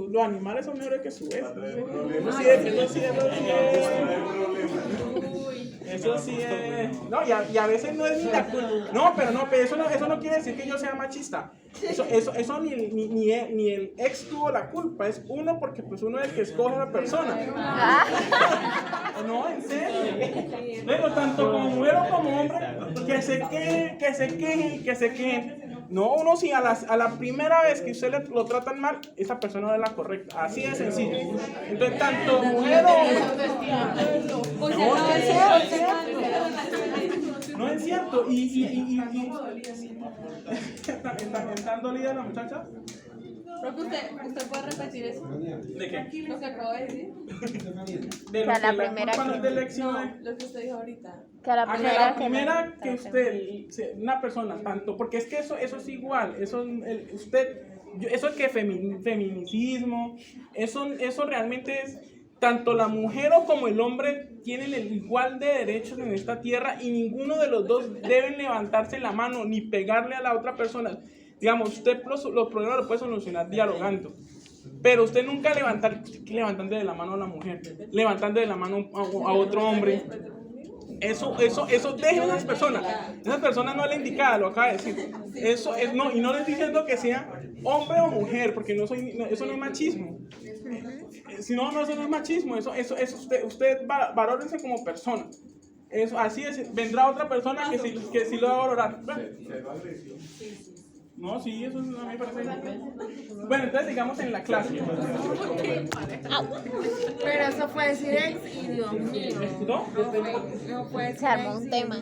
los animales son mejores que su ex. Eso sí es. No, y a veces no es ni la culpa. No, pero eso no quiere decir que yo sea machista. Eso ni el ex tuvo la culpa, es uno porque pues uno es el que escoge a la persona. No, en serio. Pero tanto como mujer o como hombre, que se quejen. No, uno sí, a la primera vez que usted lo tratan mal, esa persona no es la correcta. Así de sencillo. Entonces, tanto mujer o hombre. No es cierto. Y ¿están dolidas las muchachas? Creo que usted puede repetir eso. ¿De qué? Lo que acabo de decir. De Que a la primera culpa no es de No, elección. lo que usted dijo ahorita. Que a la primera que usted, una persona, tanto, porque es que eso es igual, eso que feminicismo, eso realmente es, tanto la mujer como el hombre tienen el igual de derechos en esta tierra y ninguno de los dos deben levantarse la mano ni pegarle a la otra persona. Digamos, usted los problemas los puede solucionar dialogando. Pero usted nunca levantando de la mano a la mujer, levantando de la mano a otro hombre. Eso deje a esas personas. Esa persona no es la indicada, lo acaba de decir. Eso es, no, y no le estoy diciendo que sea hombre o mujer, porque eso no es machismo. Si no, eso no es machismo. Eso usted valórense como persona. Eso, así es, vendrá otra persona que sí lo va a valorar. No, sí, eso no me parece. Bueno, entonces digamos en la clase. Pero eso fue decir ex y Dios mío. ¿No? No fue Se armó un tema.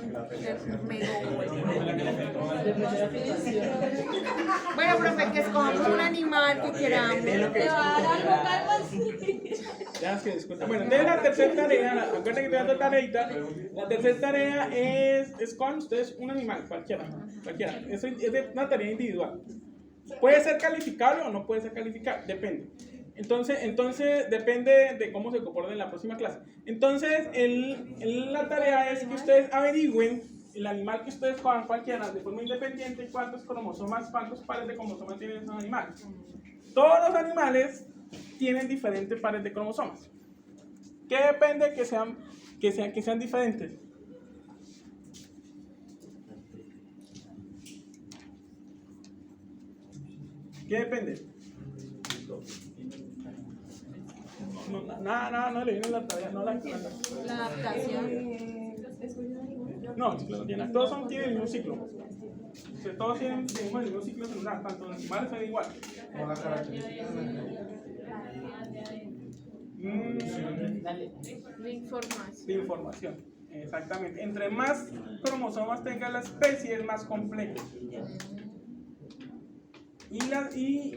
Bueno, profe, que escojamos un animal que queramos. ¿Te va a dar algo, algo así? Ya es que disculpa. Bueno, entonces la tercera tarea, acuérdense que estoy dando tareita. La tercera tarea es con ustedes un animal, cualquiera. Eso es una tarea individual. Puede ser calificable o no puede ser calificable, depende. Entonces depende de cómo se comporte en la próxima clase. Entonces, la tarea es que ustedes averigüen el animal que ustedes juegan cualquiera de forma independiente, cuántos pares de cromosomas tiene ese animal. Todos los animales tienen diferentes pares de cromosomas. ¿Qué depende que sean diferentes? ¿Qué depende? Nada, no le viene la tarea, no la encuentro. La adaptación. No, el ciclo no tiene. Todos tienen el mismo ciclo. O sea, todos tienen el mismo ciclo celular, tanto los animales son igual. Con las características De información. Exactamente. Entre más cromosomas tenga la especie, es más complejo. Y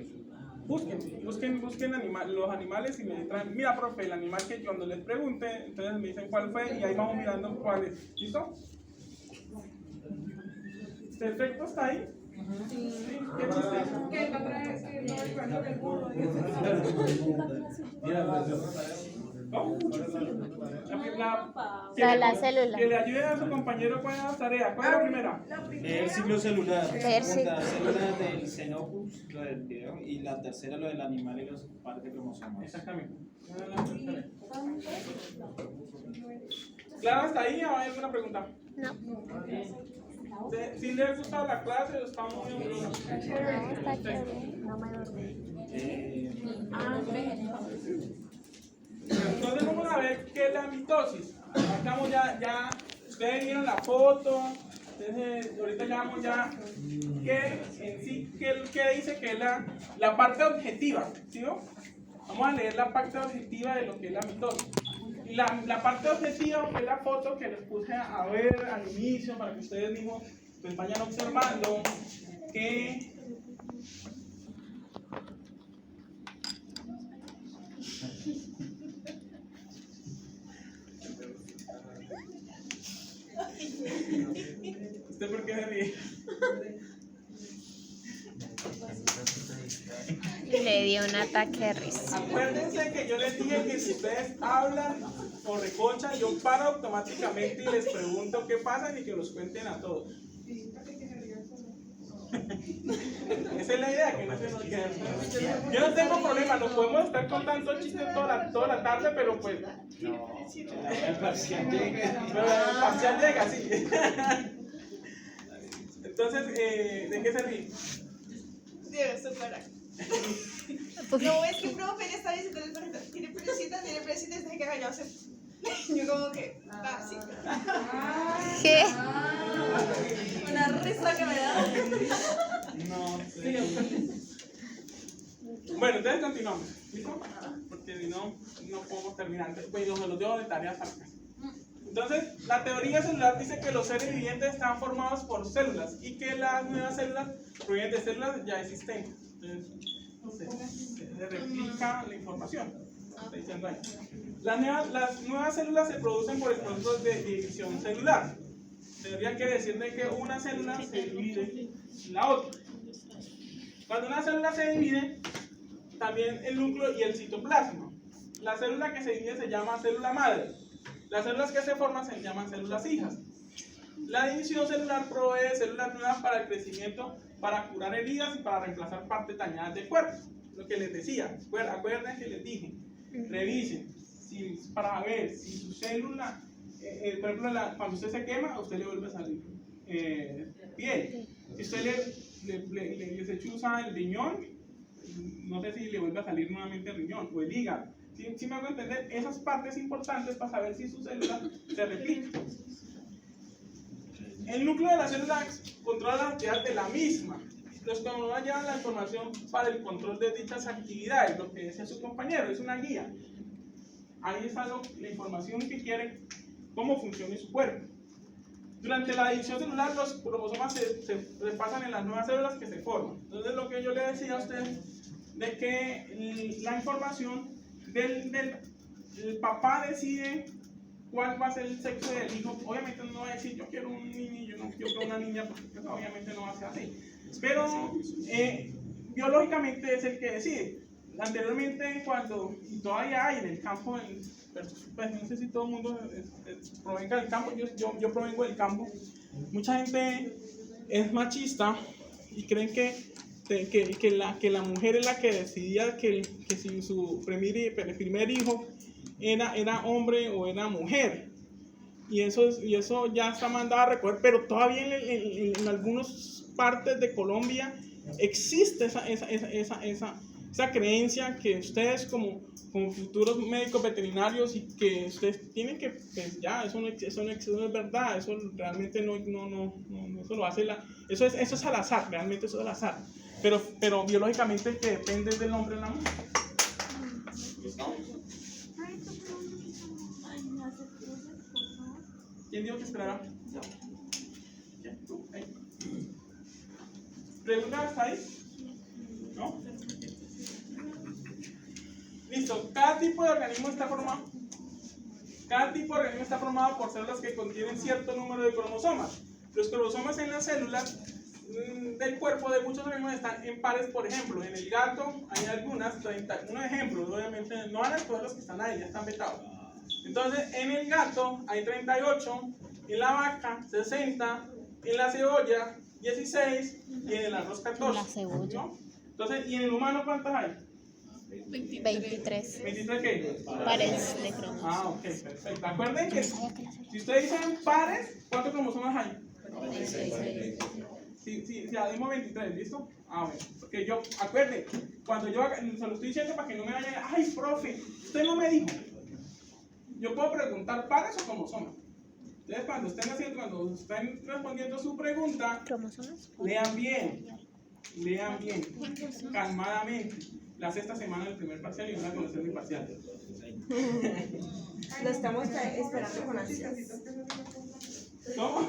busquen los animales y me traen, mira, profe, el animal que cuando les pregunte, entonces me dicen cuál fue y ahí vamos mirando cuál es. ¿Listo? ¿Perfecto? ¿Está ahí? Sí. ¿Qué chiste? ¿No? La célula. Que le ayude a su compañero con la tarea. ¿Cuál es la primera? El ciclo celular. Leer Segunda, célula del xenopus, lo del video. Y la tercera, lo del animal y los pares de cromosomas. Exactamente. ¿Claro hasta ahí o hay alguna pregunta? No. ¿Sí les ha gustado la clase o está muy aburrido? No, está chévere. No me dormí. Entonces vamos a ver qué es la mitosis. Estamos ya ustedes vieron la foto. Entonces ahorita ya qué en sí, qué dice que es la parte objetiva, ¿sí? Vamos a leer la parte objetiva de lo que es la mitosis. la parte objetiva, que es la foto que les puse a ver al inicio, para que ustedes mismos pues vayan observando que ¿usted por qué se ríe? Le dio un ataque de risa. Acuérdense que yo les dije que si ustedes hablan o recochan, yo paro automáticamente y les pregunto qué pasa y que los cuenten a todos. Esa es la idea, que no se nos quede. Yo no tengo problema, nos podemos estar contando chistes toda la tarde, pero pues. El parcial llega. Pero el parcial llega, sí. Entonces, ¿de qué se ríe? Dios, su cara. No, es que profe le está diciendo al profesor, tiene perecita, desde que callado se... Yo como que, sí. ¿Qué? Una risa que me da. No sé. Bueno, entonces continuamos. ¿Listo? Porque si no, no podemos terminar. Pues yo se los dejo de tareas a la casa. Entonces, la teoría celular dice que los seres vivientes están formados por células y que las nuevas células provienen de células ya existentes. Entonces, se replica la información. Está diciendo ahí. Las nuevas células se producen por el proceso de división celular. Teoría quiere decir de que una célula se divide en la otra. Cuando una célula se divide, también el núcleo y el citoplasma. La célula que se divide se llama célula madre. Las células que se forman se llaman células hijas. La división celular provee células nuevas para el crecimiento, para curar heridas y para reemplazar partes dañadas del cuerpo. Lo que les decía, acuérdense que les dije, revisen para ver si su célula, por ejemplo, cuando usted se quema, a usted le vuelve a salir piel. Si usted le sechuza el riñón, no sé si le vuelve a salir nuevamente el riñón o el hígado. Si me hago entender, esas partes importantes para saber si su célula se replica. El núcleo de la célula controla la actividad de la misma. Los cromosomas llevan la información para el control de dichas actividades, lo que decía su compañero, es una guía. Ahí está la información que quiere, cómo funciona su cuerpo. Durante la división celular, los cromosomas se repasan en las nuevas células que se forman. Entonces, lo que yo le decía a usted, de que la información el papá decide cuál va a ser el sexo del hijo. Obviamente no va a decir yo quiero un niño y yo no quiero una niña, porque obviamente no va a ser así. Pero biológicamente es el que decide. Anteriormente, y todavía hay en el campo, pues no sé si todo el mundo provenga del campo, yo provengo del campo. Mucha gente es machista y creen que la mujer es la que decidía que si su primer hijo era hombre o era mujer. Y eso ya está mandado a recoger, pero todavía en algunas partes de Colombia existe esa creencia que ustedes como futuros médicos veterinarios y que ustedes tienen que, pues ya, eso no es verdad, eso realmente no eso lo hace eso es al azar, realmente eso es al azar. Pero biológicamente que depende del hombre y la mujer. ¿Listo? ¿Quién dijo que esperara? Yo. ¿Pregunta hasta ahí? ¿No? Listo. Cada tipo de organismo está formado por células que contienen cierto número de cromosomas. Los cromosomas en las células del cuerpo de muchos organismos están en pares. Por ejemplo, en el gato hay algunas, 30, un ejemplo, obviamente no van a escoger los que están ahí, ya están vetados. Entonces, en el gato hay 38, en la vaca 60, en la cebolla 16 y en el arroz 14. La cebolla. ¿No? Entonces, ¿y en el humano cuántas hay? 23 ¿23 qué? pares de cromosomas. Ah, ok, perfecto. Acuerden que si ustedes dicen pares, ¿cuántos cromosomas hay? Sí, ya dimos 23, ¿listo? Ah, bueno, porque acuerden, cuando yo se lo estoy diciendo para que no me vayan, ay, profe, usted no me dijo. Yo puedo preguntar pares o cromosomas. Entonces, cuando estén respondiendo su pregunta, ¿Cromosomas? lean bien, calmadamente. La sexta semana del primer parcial y van a conocer mi parcial. Lo estamos esperando con ansias. ¿Cómo?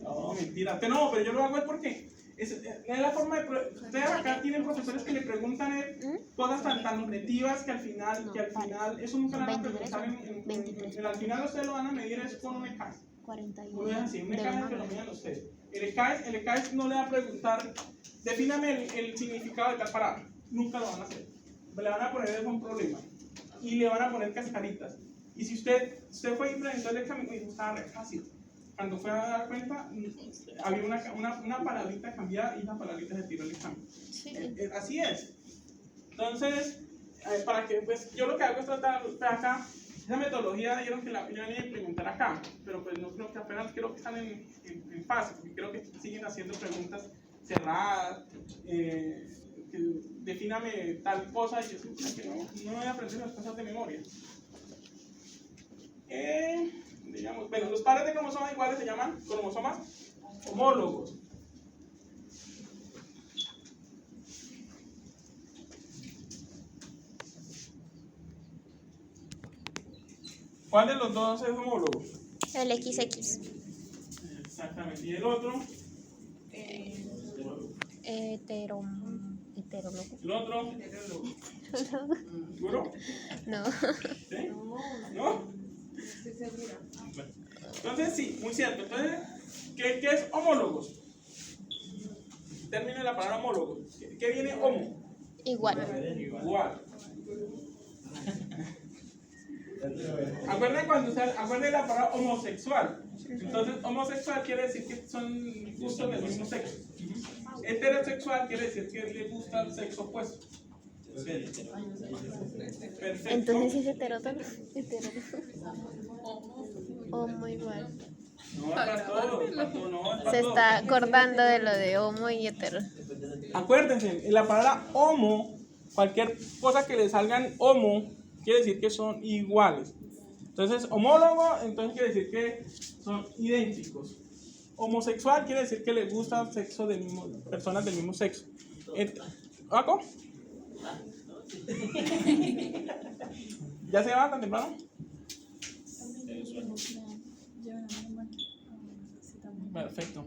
No, mentira. No, pero yo lo hago es porque es la forma de... Ustedes acá tienen profesores que le preguntan cosas tan objetivas que al final eso nunca van a preguntar al final ustedes lo van a medir es con un ECAS. 41. Uno es así, un ECAS es que lo midan ustedes. El ECAS no le va a preguntar, defíname el significado de tal palabra. Nunca lo van a hacer. Le van a poner eso un problema. Y le van a poner cascaritas. Y si usted fue a implementar el examen, estaba re fácil. Cuando fue a dar cuenta, había una palabrita cambiada y esa palabrita se tiró el examen. Sí. Así es. Entonces, para que, pues, yo lo que hago es tratar acá, esa metodología dijeron que la iban a implementar acá, pero pues no creo que apenas creo que están en fase, porque creo que siguen haciendo preguntas cerradas, que defíname tal cosa y yo que no voy a aprender las cosas de memoria. Digamos, bueno, los pares de cromosomas iguales se llaman cromosomas homólogos. ¿Cuál de los dos es homólogo? El XX. Exactamente. ¿Y el otro? Heterólogo. ¿El otro? ¿Seguro? No. ¿Sí? ¿No? Estoy segura. Entonces, sí, muy cierto. Entonces, ¿qué es homólogos? Término de la palabra homólogo. ¿Qué viene homo? Igual. Igual. Acuérdense la palabra homosexual. Entonces, homosexual quiere decir que son gustos del mismo sexo. Heterosexual quiere decir que le gusta el sexo opuesto. Perfecto. Entonces es heterólogo. Homo igual. No, para todo, no, Se está acordando de lo de homo y hetero. Acuérdense, en la palabra homo, cualquier cosa que le salgan homo, quiere decir que son iguales. Entonces, homólogo, entonces quiere decir que son idénticos. Homosexual quiere decir que le gusta el sexo del mismo, personas del mismo sexo. ¿Cómo? ¿Ya se va tan temprano? Perfecto.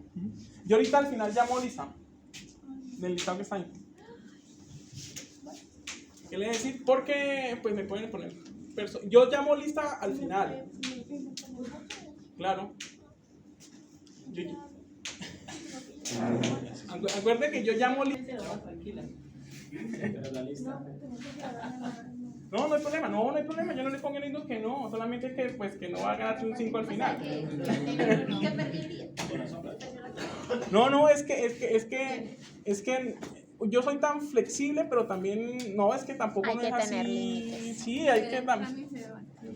Yo ahorita al final llamo lista del listado que está ahí. ¿Qué le voy a decir? Porque pues me pueden poner yo llamo lista al final. Claro. Acuérdense que yo llamo lista. No hay problema, no hay problema, yo no le pongo ningún que no, solamente es que pues que no va a ganarse un 5 al final. No, es que yo soy tan flexible, pero también, no, es que tampoco Hay no que es tener así. límites. Sí, hay que también.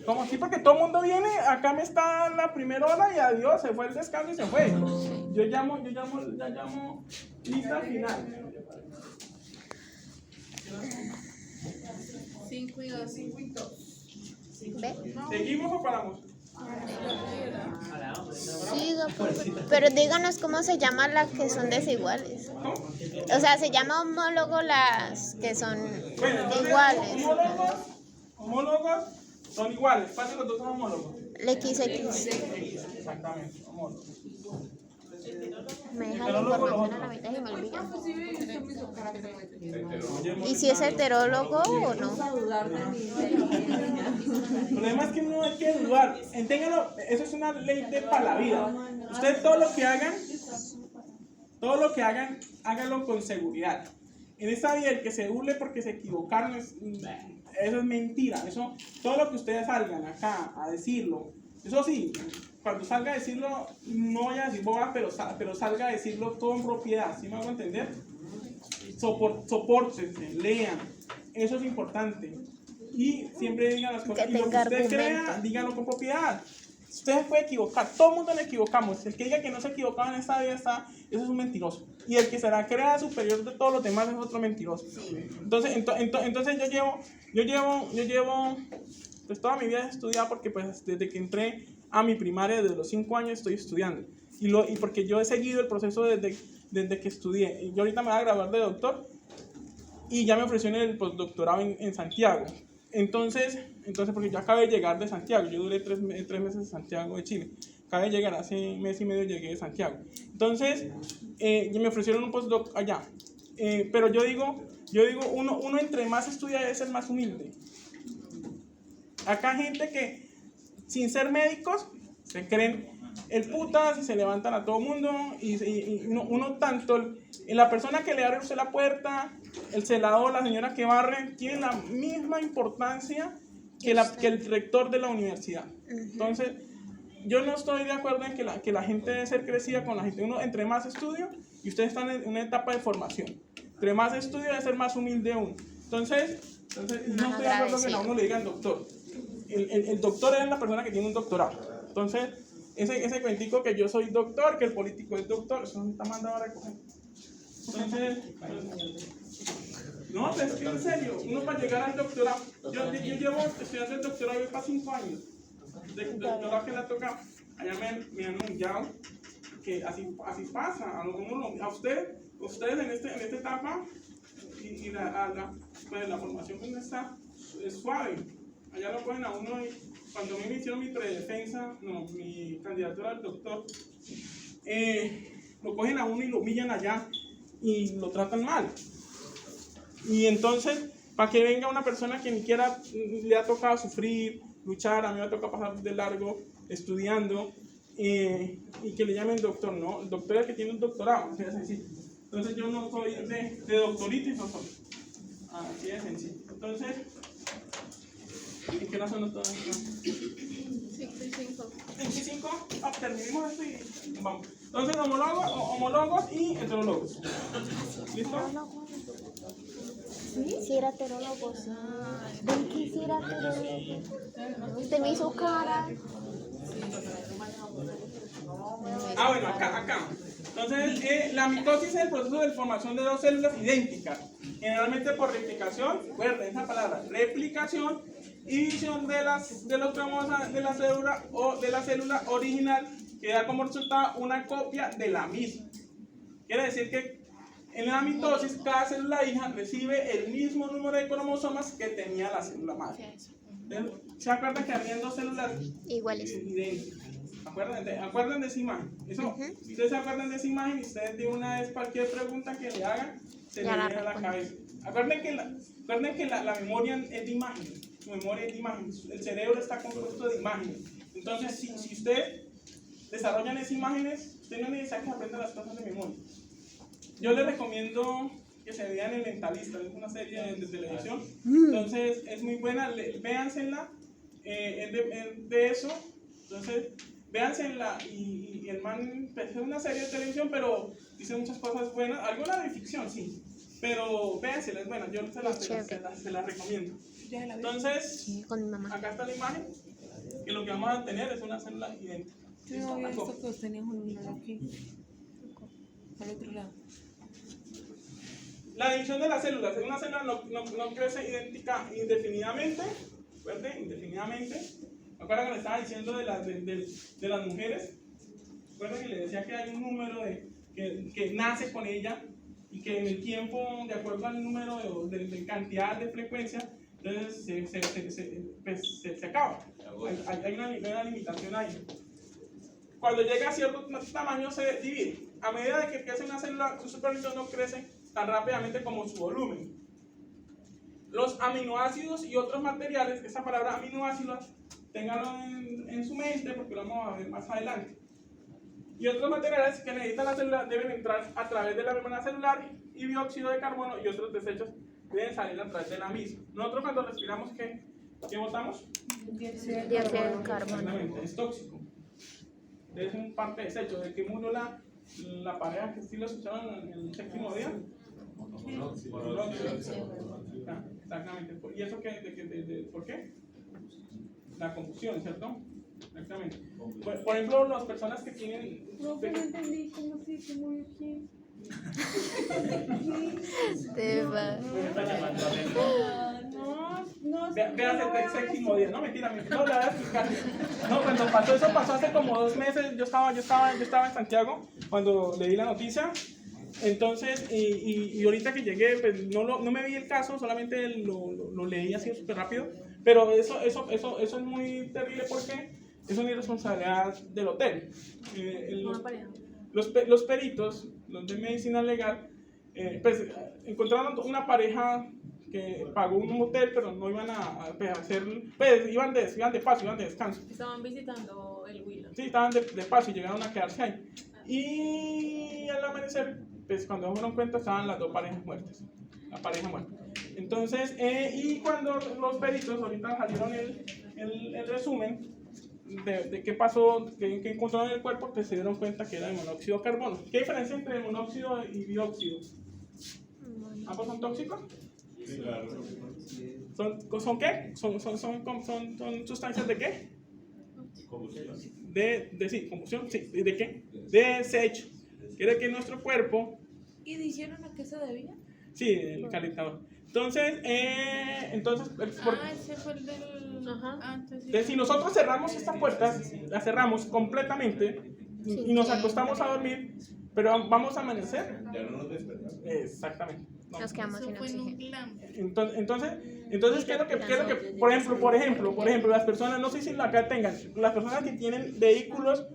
Como sí, porque todo el mundo viene, acá me está en la primera hora y adiós, se fue el descanso y se fue. Yo llamo lista al final. 5 y 2. ¿Ve? ¿Seguimos o paramos? Siga, pero díganos cómo se llaman las que son desiguales. ¿Cómo? O sea, se llama homólogo las que son Bueno, entonces, iguales. homólogos son iguales. ¿Cuáles de los dos son homólogos? El XX. Exactamente, homólogos. Me deja la información a la mitad y me olvida. ¿Y si es heterólogo o no? El problema es que no hay que dudar. Enténganlo, eso es una ley para la vida. Ustedes todo lo que hagan, háganlo con seguridad. En esta vida el que se burle porque se equivocaron, eso es mentira. Eso, todo lo que ustedes salgan acá a decirlo, eso sí, cuando salga a decirlo, no vaya a decir boba, pero salga a decirlo todo en propiedad, ¿sí me hago entender? Sopórtense, lean, eso es importante. Y siempre digan las cosas, Que y lo que tenga usted crea, argumento. díganlo con propiedad. Usted se puede equivocar, todo el mundo nos equivocamos. El que diga que no se equivocaba en esta vida, eso es un mentiroso. Y el que será crea superior de todos los demás es otro mentiroso. Entonces yo llevo pues toda mi vida he estudiado porque pues desde que entré a mi primaria, desde los 5 años estoy estudiando. Y porque yo he seguido el proceso desde que estudié. Y yo ahorita me voy a graduar de doctor y ya me ofrecieron el postdoctorado en Santiago. entonces, porque yo acabé de llegar de Santiago, yo duré 3 meses en Santiago de Chile. Acabé de llegar, hace mes y medio llegué de Santiago. Entonces, me ofrecieron un postdoc allá. Pero yo digo, uno entre más estudia debe ser más humilde. Acá hay gente que, sin ser médicos, se creen el putas y se levantan a todo mundo. Y uno tanto, la persona que le abre a usted la puerta, el celador, la señora que barre, tiene la misma importancia que el rector de la universidad. Entonces, yo no estoy de acuerdo en que la gente debe ser crecida con la gente. Uno, entre más estudio, y ustedes están en una etapa de formación, entre más estudio debe ser más humilde uno. Entonces no estoy de acuerdo que a uno le digan doctor. El doctor es la persona que tiene un doctorado. Entonces, ese cuentico que yo soy doctor, que el político es doctor, eso no está mandado a recoger. Entonces, no, pero es que en serio, uno para llegar al doctorado, yo llevo estudiando el doctorado para 5 años. De doctorado que le toca, allá me han humillado, que así pasa. A ustedes en esta etapa, y la formación que uno está es suave. Allá lo ponen a uno, y cuando a mí me hicieron mi mi candidatura al doctor, lo cogen a uno y lo humillan allá y lo tratan mal. Y entonces, para que venga una persona que ni siquiera le ha tocado sufrir, luchar, a mí me ha tocado pasar de largo estudiando, y que le llamen doctor, no, el doctor es el que tiene un doctorado, así de sencillo. Entonces yo no soy de doctorito y no soy, así de sencillo. Entonces, ¿en qué hora son todas? 25, terminemos esto y vamos. Entonces, homólogos y heterólogos. ¿Listo? Quisiera heterólogos. Quisiera heterólogos. Usted me hizo cara. Bueno, acá. Entonces, la mitosis es el proceso de formación de dos células idénticas, generalmente por replicación, recuerden esa palabra, replicación, y división de los cromosomas de la célula o de la célula original, que da como resultado una copia de la misma. Quiere decir que en la mitosis, cada célula hija recibe el mismo número de cromosomas que tenía la célula madre. ¿Se acuerdan que habían dos células iguales? Idénticas. Acuerdan de esa imagen. Eso, si ustedes se acuerdan de esa imagen, ustedes de una vez cualquier pregunta que le hagan, se le viene a la cabeza. Acuerden que la memoria es de imágenes. Su memoria es de imágenes. El cerebro está compuesto de imágenes. Entonces, si ustedes desarrollan esas imágenes, ustedes no necesitan que aprendan las cosas de memoria. Yo les recomiendo que se vean El Mentalista, es una serie de televisión. Entonces, es muy buena, véansela, es de eso. Entonces, véansela, y el man es una serie de televisión, pero dice muchas cosas buenas, alguna de ficción, sí, pero véansela, es buena, yo se la recomiendo. Entonces, acá está la imagen, que lo que vamos a tener es una célula idéntica. Yo no había visto que vos tenías un número aquí, al otro lado. La división de las células, una célula no crece indefinidamente, ¿recuerden? Indefinidamente. ¿Me acuerdan que le estaba diciendo de las mujeres? ¿Recuerdan que le decía que hay un número que nace con ella, y que en el tiempo, de acuerdo al número de cantidad de frecuencia, entonces se acaba? Hay una limitación ahí. Cuando llega a cierto tamaño se divide. A medida de que crece una célula, su superficie no crece tan rápidamente como su volumen. Los aminoácidos y otros materiales, esa palabra aminoácidos, ténganlo en su mente porque lo vamos a ver más adelante. Y otros materiales que necesita la célula deben entrar a través de la membrana celular, y dióxido de carbono y otros desechos deben salir a través de la misma. Nosotros cuando respiramos, ¿qué botamos? Dióxido de carbono. Exactamente, es tóxico. Es un parte de desecho. ¿De qué murió la pareja que sí lo escucharon en el séptimo día? Exactamente. ¿Y eso por qué? La combustión, ¿cierto? Exactamente. Por ejemplo, las personas que tienen... No entendí cómo se murió quién. Te va. Véase el séptimo día. No, mentira, no, la voy a explicar. No, cuando pasó hace como 2 meses. Yo estaba en Santiago cuando leí la noticia, Entonces, y ahorita que llegué, pues no me vi el caso, solamente lo leí así súper rápido, pero eso es muy terrible porque es una irresponsabilidad del hotel. Los peritos, los de medicina legal, pues encontraron una pareja que pagó un hotel, pero no iban a hacer, pues iban de paso, iban de descanso. Estaban visitando el Huila. Sí, estaban de paso y llegaron a quedarse ahí. Y al amanecer, pues cuando se dieron cuenta estaban las dos parejas muertas, la pareja muerta. Entonces, y cuando los peritos ahorita salieron el resumen de qué pasó, que encontraron en el cuerpo, pues se dieron cuenta que era de monóxido de carbono. ¿Qué diferencia entre monóxido y dióxido? ¿Ambos son tóxicos? Sí, claro. ¿Son qué? ¿Son sustancias de qué? Combustión. Sí, combustión, sí. ¿De qué? De desecho. Quiere que nuestro cuerpo... ¿Y dijeron a qué se debía? Sí, el calentador. Entonces, Ese fue el del... Ajá. entonces, si nosotros cerramos estas puertas, las cerramos completamente y nos acostamos a dormir, pero vamos a amanecer. Ya no nos despertamos. Exactamente. No. Nos quedamos sin oxígeno. Entonces, ¿qué es lo que por ejemplo, las personas, no sé si acá tengan, las personas que tienen vehículos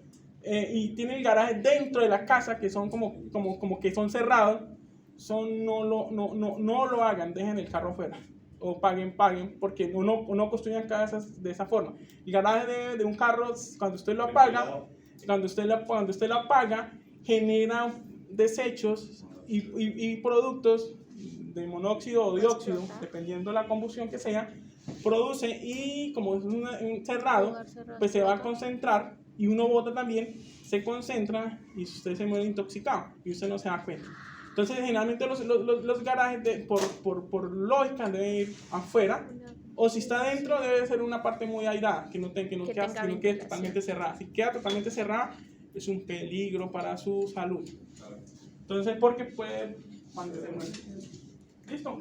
y tienen el garaje dentro de la casa, que son como que son cerrados, no lo hagan, dejen el carro afuera. O paguen, porque no construyan casas de esa forma. El garaje de un carro, cuando usted lo apaga, cuando usted lo apaga, genera desechos y productos de monóxido o dióxido, dependiendo de la combustión que sea, produce, y como es un cerrado, pues se va a concentrar, y uno bota también, se concentra y usted se muere intoxicado y usted no se da cuenta. Entonces, generalmente los garajes, por lógica, deben ir afuera, o si está dentro, debe ser una parte muy aireada, que no quede totalmente cerrada. Si queda totalmente cerrada, es un peligro para su salud. Entonces, porque puede... ¿Listo?